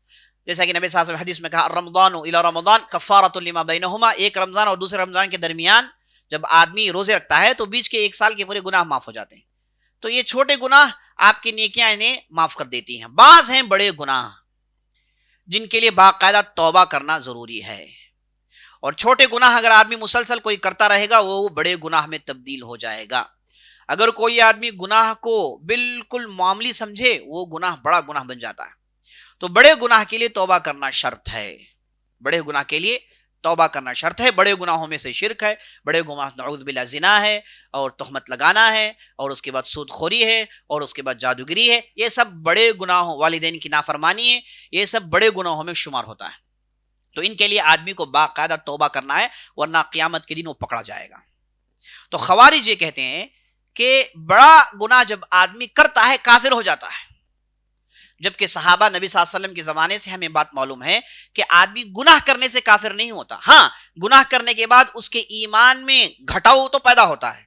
جیسا کہ نبی صلی اللہ علیہ وسلم حدیث میں کہا رمضان الی رمضان کفارۃ لما بینہما، ایک رمضان اور دوسرے رمضان کے درمیان جب آدمی روزے رکھتا ہے تو بیچ کے ایک سال کے پورے گناہ معاف ہو جاتے ہیں. تو یہ چھوٹے گناہ آپ کی نیکیاں انہیں معاف کر دیتی ہیں. بعض ہیں بڑے گناہ جن کے لیے باقاعدہ توبہ کرنا ضروری ہے، اور چھوٹے گناہ اگر آدمی مسلسل کوئی کرتا رہے گا وہ بڑے گناہ میں تبدیل ہو جائے گا. اگر کوئی آدمی گناہ کو بالکل معمولی سمجھے وہ گناہ بڑا گناہ بن جاتا ہے. تو بڑے گناہ کے لیے توبہ کرنا شرط ہے، بڑے گناہ کے لیے توبہ کرنا شرط ہے. بڑے گناہوں میں سے شرک ہے، بڑے گناہ نعوذ باللہ زنا ہے، اور تہمت لگانا ہے، اور اس کے بعد سود خوری ہے، اور اس کے بعد جادوگری ہے. یہ سب بڑے گناہوں، والدین کی نافرمانی ہے، یہ سب بڑے گناہوں میں شمار ہوتا ہے. تو ان کے لیے آدمی کو باقاعدہ توبہ کرنا ہے، ورنہ قیامت کے دن وہ پکڑا جائے گا. تو خوارج یہ کہتے ہیں کہ بڑا گناہ جب آدمی کرتا ہے کافر ہو جاتا ہے، جبکہ صحابہ نبی صلی اللہ علیہ وسلم کے زمانے سے ہمیں بات معلوم ہے کہ آدمی گناہ کرنے سے کافر نہیں ہوتا. ہاں، گناہ کرنے کے بعد اس کے ایمان میں گھٹاؤ تو پیدا ہوتا ہے،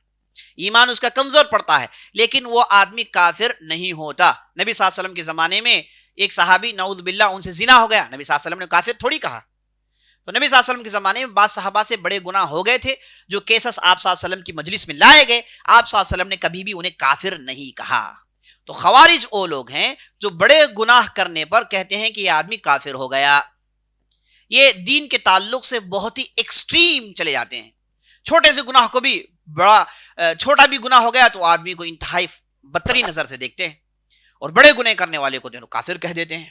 ایمان اس کا کمزور پڑتا ہے، لیکن وہ آدمی کافر نہیں ہوتا. نبی صلی اللہ علیہ وسلم کے زمانے میں ایک صحابی نعوذ باللہ ان سے زنا ہو گیا، نبی صلی اللہ علیہ وسلم نے کافر تھوڑی کہا. تو نبی صلی اللہ علیہ وسلم کے زمانے میں بعض صحابہ سے بڑے گناہ ہو گئے تھے جو کیسز آپ صلی اللہ علیہ وسلم کی مجلس میں لائے گئے، آپ صلی اللہ علیہ وسلم نے کبھی بھی انہیں کافر نہیں کہا. تو خوارج وہ لوگ ہیں جو بڑے گناہ کرنے پر کہتے ہیں کہ یہ آدمی کافر ہو گیا. یہ دین کے تعلق سے بہت ہی ایکسٹریم چلے جاتے ہیں. چھوٹے سے گناہ کو بھی چھوٹا بھی گناہ ہو گیا تو آدمی کو انتہائی بدترین نظر سے دیکھتے ہیں، اور بڑے گناہ کرنے والے کو کافر کہہ دیتے ہیں.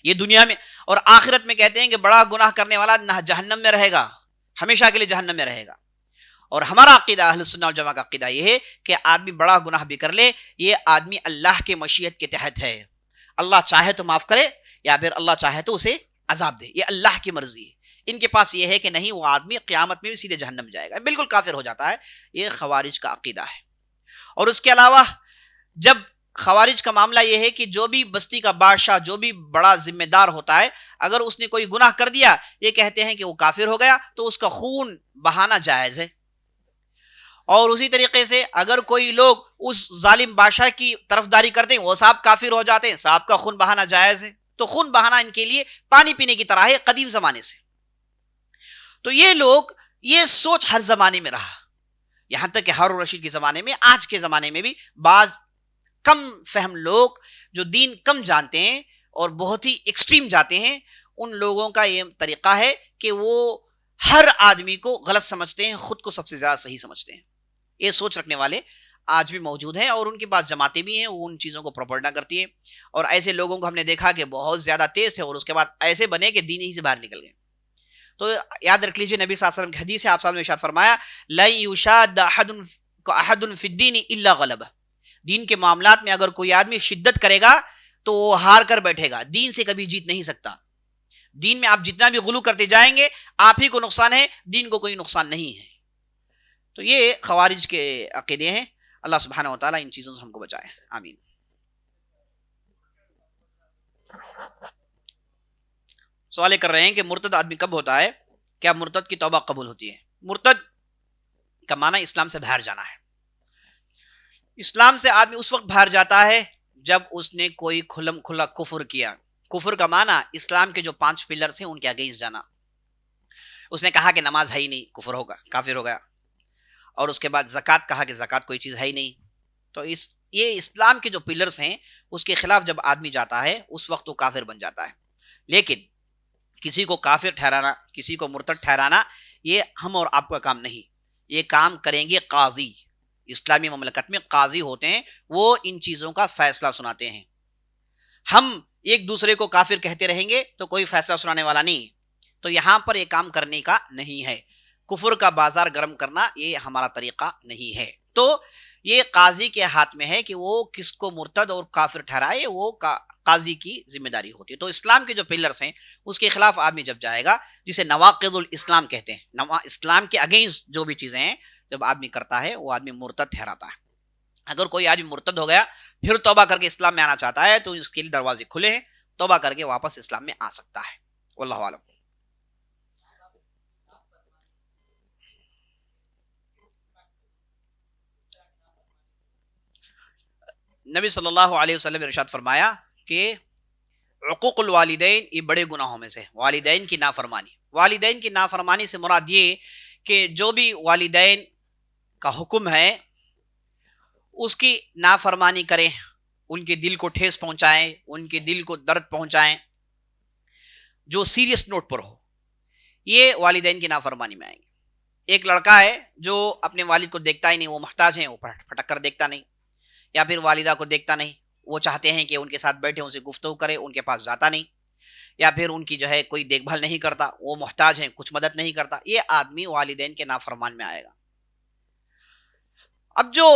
یہ دنیا میں اور آخرت میں کہتے ہیں کہ بڑا گناہ کرنے والا نہ جہنم میں رہے گا، ہمیشہ کے لیے جہنم میں رہے گا. اور ہمارا عقیدہ اہل سنت والجماعت کا عقیدہ یہ ہے کہ آدمی بڑا گناہ بھی کر لے، یہ آدمی اللہ کے مشیت کے تحت ہے. اللہ چاہے تو معاف کرے یا پھر اللہ چاہے تو اسے عذاب دے، یہ اللہ کی مرضی ہے. ان کے پاس یہ ہے کہ نہیں، وہ آدمی قیامت میں بھی سیدھے جہنم جائے گا، بالکل کافر ہو جاتا ہے. یہ خوارج کا عقیدہ ہے. اور اس کے علاوہ جب خوارج کا معاملہ یہ ہے کہ جو بھی بستی کا بادشاہ، جو بھی بڑا ذمہ دار ہوتا ہے، اگر اس نے کوئی گناہ کر دیا، یہ کہتے ہیں کہ وہ کافر ہو گیا تو اس کا خون بہانا جائز ہے. اور اسی طریقے سے اگر کوئی لوگ اس ظالم بادشاہ کی طرفداری کرتے ہیں وہ صاحب کافر ہو جاتے ہیں، صاحب کا خون بہانا جائز ہے. تو خون بہانا ان کے لیے پانی پینے کی طرح ہے قدیم زمانے سے. تو یہ لوگ، یہ سوچ ہر زمانے میں رہا، یہاں تک کہ ہارون رشید کے زمانے میں، آج کے زمانے میں بھی بعض کم فہم لوگ جو دین کم جانتے ہیں اور بہت ہی ایکسٹریم جاتے ہیں، ان لوگوں کا یہ طریقہ ہے کہ وہ ہر آدمی کو غلط سمجھتے ہیں، خود کو سب سے زیادہ صحیح سمجھتے ہیں. یہ سوچ رکھنے والے آج بھی موجود ہیں، اور ان کے پاس جماعتیں بھی ہیں، وہ ان چیزوں کو پروپیگنڈا کرتی ہیں، اور ایسے لوگوں کو ہم نے دیکھا کہ بہت زیادہ تیز تھے اور اس کے بعد ایسے بنے کہ دین ہی سے باہر نکل گئے. تو یاد رکھ لیجیے نبی صلی اللہ علیہ وسلم کی حدیث ہے، آپ صلی اللہ علیہ وسلم نے ارشاد فرمایا لن یشاد احد فی الدین الا غلبہ، دین کے معاملات میں اگر کوئی آدمی شدت کرے گا تو وہ ہار کر بیٹھے گا، دین سے کبھی جیت نہیں سکتا. دین میں آپ جتنا بھی غلو کرتے جائیں گے آپ ہی کو نقصان ہے، دین کو کوئی نقصان نہیں ہے. تو یہ خوارج کے عقیدے ہیں. اللہ سبحانہ و تعالیٰ ان چیزوں سے ہم کو بچائے، آمین. سوال کر رہے ہیں کہ مرتد آدمی کب ہوتا ہے، کیا مرتد کی توبہ قبول ہوتی ہے؟ مرتد کا معنی اسلام سے باہر جانا ہے. اسلام سے آدمی اس وقت باہر جاتا ہے جب اس نے کوئی کھلم کھلا کفر کیا. کفر کا معنی اسلام کے جو 5 پلرز ہیں ان کے اگینسٹ جانا. اس نے کہا کہ نماز ہے ہی نہیں، کفر ہوگا، کافر ہو گیا. اور اس کے بعد زکوٰۃ، کہا کہ زکوٰۃ کوئی چیز ہے ہی نہیں. تو یہ اسلام کے جو پلرز ہیں اس کے خلاف جب آدمی جاتا ہے اس وقت وہ کافر بن جاتا ہے. لیکن کسی کو کافر ٹھہرانا، کسی کو مرتد ٹھہرانا، یہ ہم اور آپ کا کام نہیں. یہ کام کریں گے قاضی. اسلامی مملکت میں قاضی ہوتے ہیں، وہ ان چیزوں کا فیصلہ سناتے ہیں. ہم ایک دوسرے کو کافر کہتے رہیں گے تو کوئی فیصلہ سنانے والا نہیں. تو یہاں پر یہ کام کرنے کا نہیں ہے. کفر کا بازار گرم کرنا یہ ہمارا طریقہ نہیں ہے. تو یہ قاضی کے ہاتھ میں ہے کہ وہ کس کو مرتد اور کافر ٹھہرائے، وہ قاضی کی ذمہ داری ہوتی ہے. تو اسلام کے جو پلرز ہیں اس کے خلاف آدمی جب جائے گا، جسے نواقض الاسلام کہتے ہیں، اسلام کے اگینسٹ جو بھی چیزیں ہیں جب آدمی کرتا ہے وہ آدمی مرتد ٹھہراتا ہے. اگر کوئی آدمی مرتد ہو گیا پھر توبہ کر کے اسلام میں آنا چاہتا ہے تو اس کے لیے دروازے کھلے ہیں، توبہ کر کے واپس اسلام میں آ سکتا ہے. واللہ اعلم. نبی صلی اللہ علیہ وسلم نے ارشاد فرمایا کہ عقوق الوالدین یہ بڑے گناہوں میں سے، والدین کی نافرمانی. والدین کی نافرمانی سے مراد یہ کہ جو بھی والدین کا حکم ہے اس کی نافرمانی کریں، ان کے دل کو ٹھیس پہنچائیں، ان کے دل کو درد پہنچائیں جو سیریس نوٹ پر ہو، یہ والدین کی نافرمانی میں آئیں گے. ایک لڑکا ہے جو اپنے والد کو دیکھتا ہی نہیں، وہ محتاج ہیں، وہ پھٹک کر دیکھتا نہیں، یا پھر والدہ کو دیکھتا نہیں، وہ چاہتے ہیں کہ ان کے ساتھ بیٹھے، ان سے گفتگو کرے، ان کے پاس جاتا نہیں، یا پھر ان کی جو ہے کوئی دیکھ بھال نہیں کرتا، وہ محتاج ہیں، کچھ مدد نہیں کرتا، یہ آدمی والدین کے نافرمان میں آئے گا. اب جو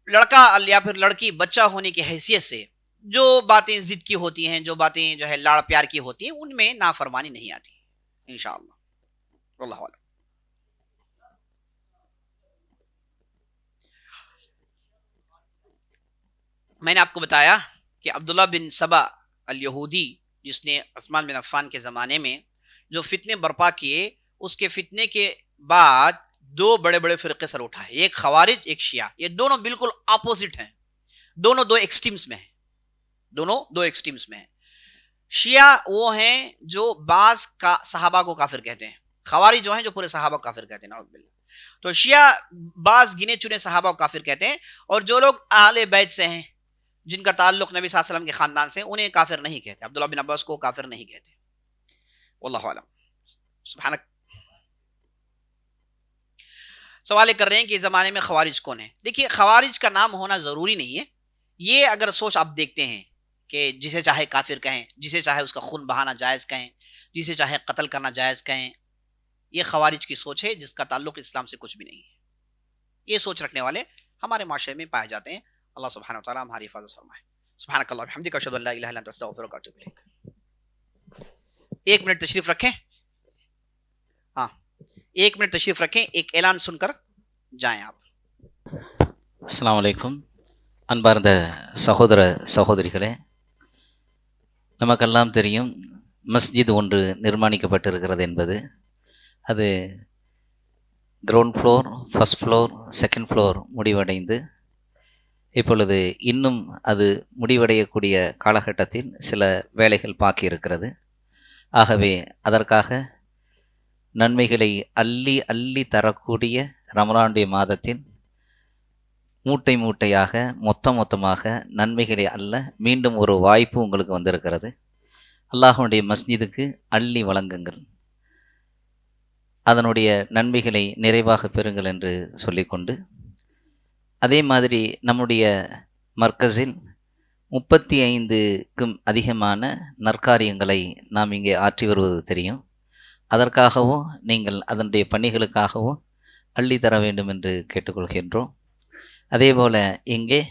لڑکا یا پھر لڑکی بچہ ہونے کی حیثیت سے جو باتیں ضد کی ہوتی ہیں، جو باتیں جو ہے لاڑ پیار کی ہوتی ہیں، ان میں نافرمانی نہیں آتی انشاءاللہ. واللہ اعلم. میں نے آپ کو بتایا کہ عبداللہ بن سبا الیہودی، جس نے عثمان بن عفان کے زمانے میں جو فتنے برپا کیے، اس کے فتنے کے بعد 2 بڑے بڑے فرقے سر اٹھائے، ایک خوارج ایک شیعہ. یہ دونوں بالکل اپوزٹ ہیں، دونوں 2 ایکسٹریمز میں ہیں، دونوں 2 ایکسٹریمز میں ہیں. شیعہ وہ ہیں جو بعض کا صحابہ کو کافر کہتے ہیں، خوارج جو ہیں جو پورے صحابہ کو کافر کہتے ہیں، نعوذ باللہ. تو شیعہ بعض گنے چنے صحابہ کو کافر کہتے ہیں، اور جو لوگ اہل بیت سے ہیں، جن کا تعلق نبی صلی اللہ علیہ وسلم کے خاندان سے، انہیں کافر نہیں کہتے. عبداللہ بن عباس کو کافر نہیں کہتے. واللہ اعلم. سبحانک. سوال کر رہے ہیں کہ زمانے میں خوارج کون ہے. دیکھیے خوارج کا نام ہونا ضروری نہیں ہے. یہ اگر سوچ آپ دیکھتے ہیں کہ جسے چاہے کافر کہیں، جسے چاہے اس کا خون بہانا جائز کہیں، جسے چاہے قتل کرنا جائز کہیں، یہ خوارج کی سوچ ہے جس کا تعلق اسلام سے کچھ بھی نہیں ہے. یہ سوچ رکھنے والے ہمارے معاشرے میں پائے جاتے ہیں. اللہ سبحانہ وتعالی ہماری حفاظت فرمائے. سبحانک اللہم وبحمدک، اشہد ان لا الہ الا انت، استغفرک واتوب الیک. 1 منٹ تشریف رکھیں. ہاں 1 منٹ تشریف رکھیں، ایک اعلان سن کر جائیں آپ. அஸ்ஸலாமு அலைக்கும். அன்பார்ந்த சகோதர சகோதரிகளே, நமக்கெல்லாம் தெரியும் மஸ்ஜித் ஒன்று நிர்மாணிக்கப்பட்டிருக்கிறது என்பது. அது ground floor, first floor, second floor முடிவடைந்து இப்பொழுது இன்னும் அது முடிவடையக்கூடிய காலகட்டத்தில் சில வேலைகள் பாக்கி இருக்கிறது. ஆகவே அதற்காக நன்மைகளை அள்ளி அள்ளி தரக்கூடிய ரமலானுடைய மாதத்தில் மூட்டை மூட்டையாக மொத்தமாக நன்மைகளை அல்ல, மீண்டும் ஒரு வாய்ப்பு உங்களுக்கு வந்திருக்கிறது. அல்லாஹ்வுடைய மஸ்ஜிதுக்கு அள்ளி வழங்குங்கள், அதனுடைய நன்மைகளை நிறைவாக பெறுங்கள் என்று சொல்லிக்கொண்டு அதே மாதிரி நம்முடைய மர்கஸில் 35க்கும் அதிகமான நற்காரியங்களை நாம் இங்கே ஆற்றி வருவது தெரியும். அதற்காகவும் நீங்கள் அதனுடைய பணிகளுக்காகவும் அள்ளி தர வேண்டும் என்று கேட்டுக்கொள்கின்றோம். அதேபோல் இங்கே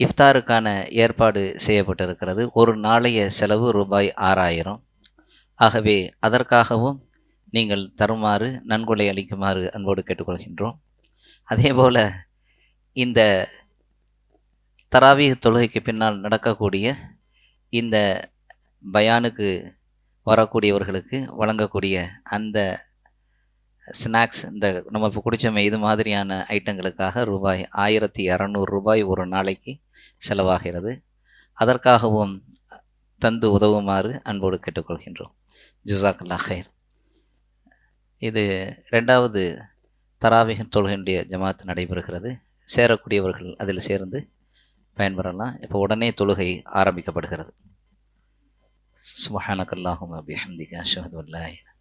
இஃப்தாருக்கான ஏற்பாடு செய்யப்பட்டிருக்கிறது. ஒரு நாளைய செலவு ரூபாய் 6000. ஆகவே அதற்காகவும் நீங்கள் தருமாறு, நன்கொடை அளிக்குமாறு அன்போடு கேட்டுக்கொள்கின்றோம். அதேபோல் இந்த தராவீஹ் தொழுகைக்கு பின்னால் நடக்கக்கூடிய இந்த பயானுக்கு வரக்கூடியவர்களுக்கு வழங்கக்கூடிய அந்த ஸ்நாக்ஸ், இந்த நம்ம இப்போ குடித்தோமே இது மாதிரியான ஐட்டங்களுக்காக ரூபாய் 1200 ஒரு நாளைக்கு செலவாகிறது. அதற்காகவும் தந்து உதவுமாறு அன்போடு கேட்டுக்கொள்கின்றோம். ஜஸாக்கல்லாஹ் ஹைர். இது 2வது தராவீஹ் தொழுகையுடைய ஜமாத் நடைபெறுகிறது. சேரக்கூடியவர்கள் அதில் சேர்ந்து பயன்பெறலாம். இப்போ உடனே தொழுகை ஆரம்பிக்கப்படுகிறது. சுப்ஹானக்கல்லாஹும்ம பிஹம்திக அஷ்ஹது அன் லா இலாஹ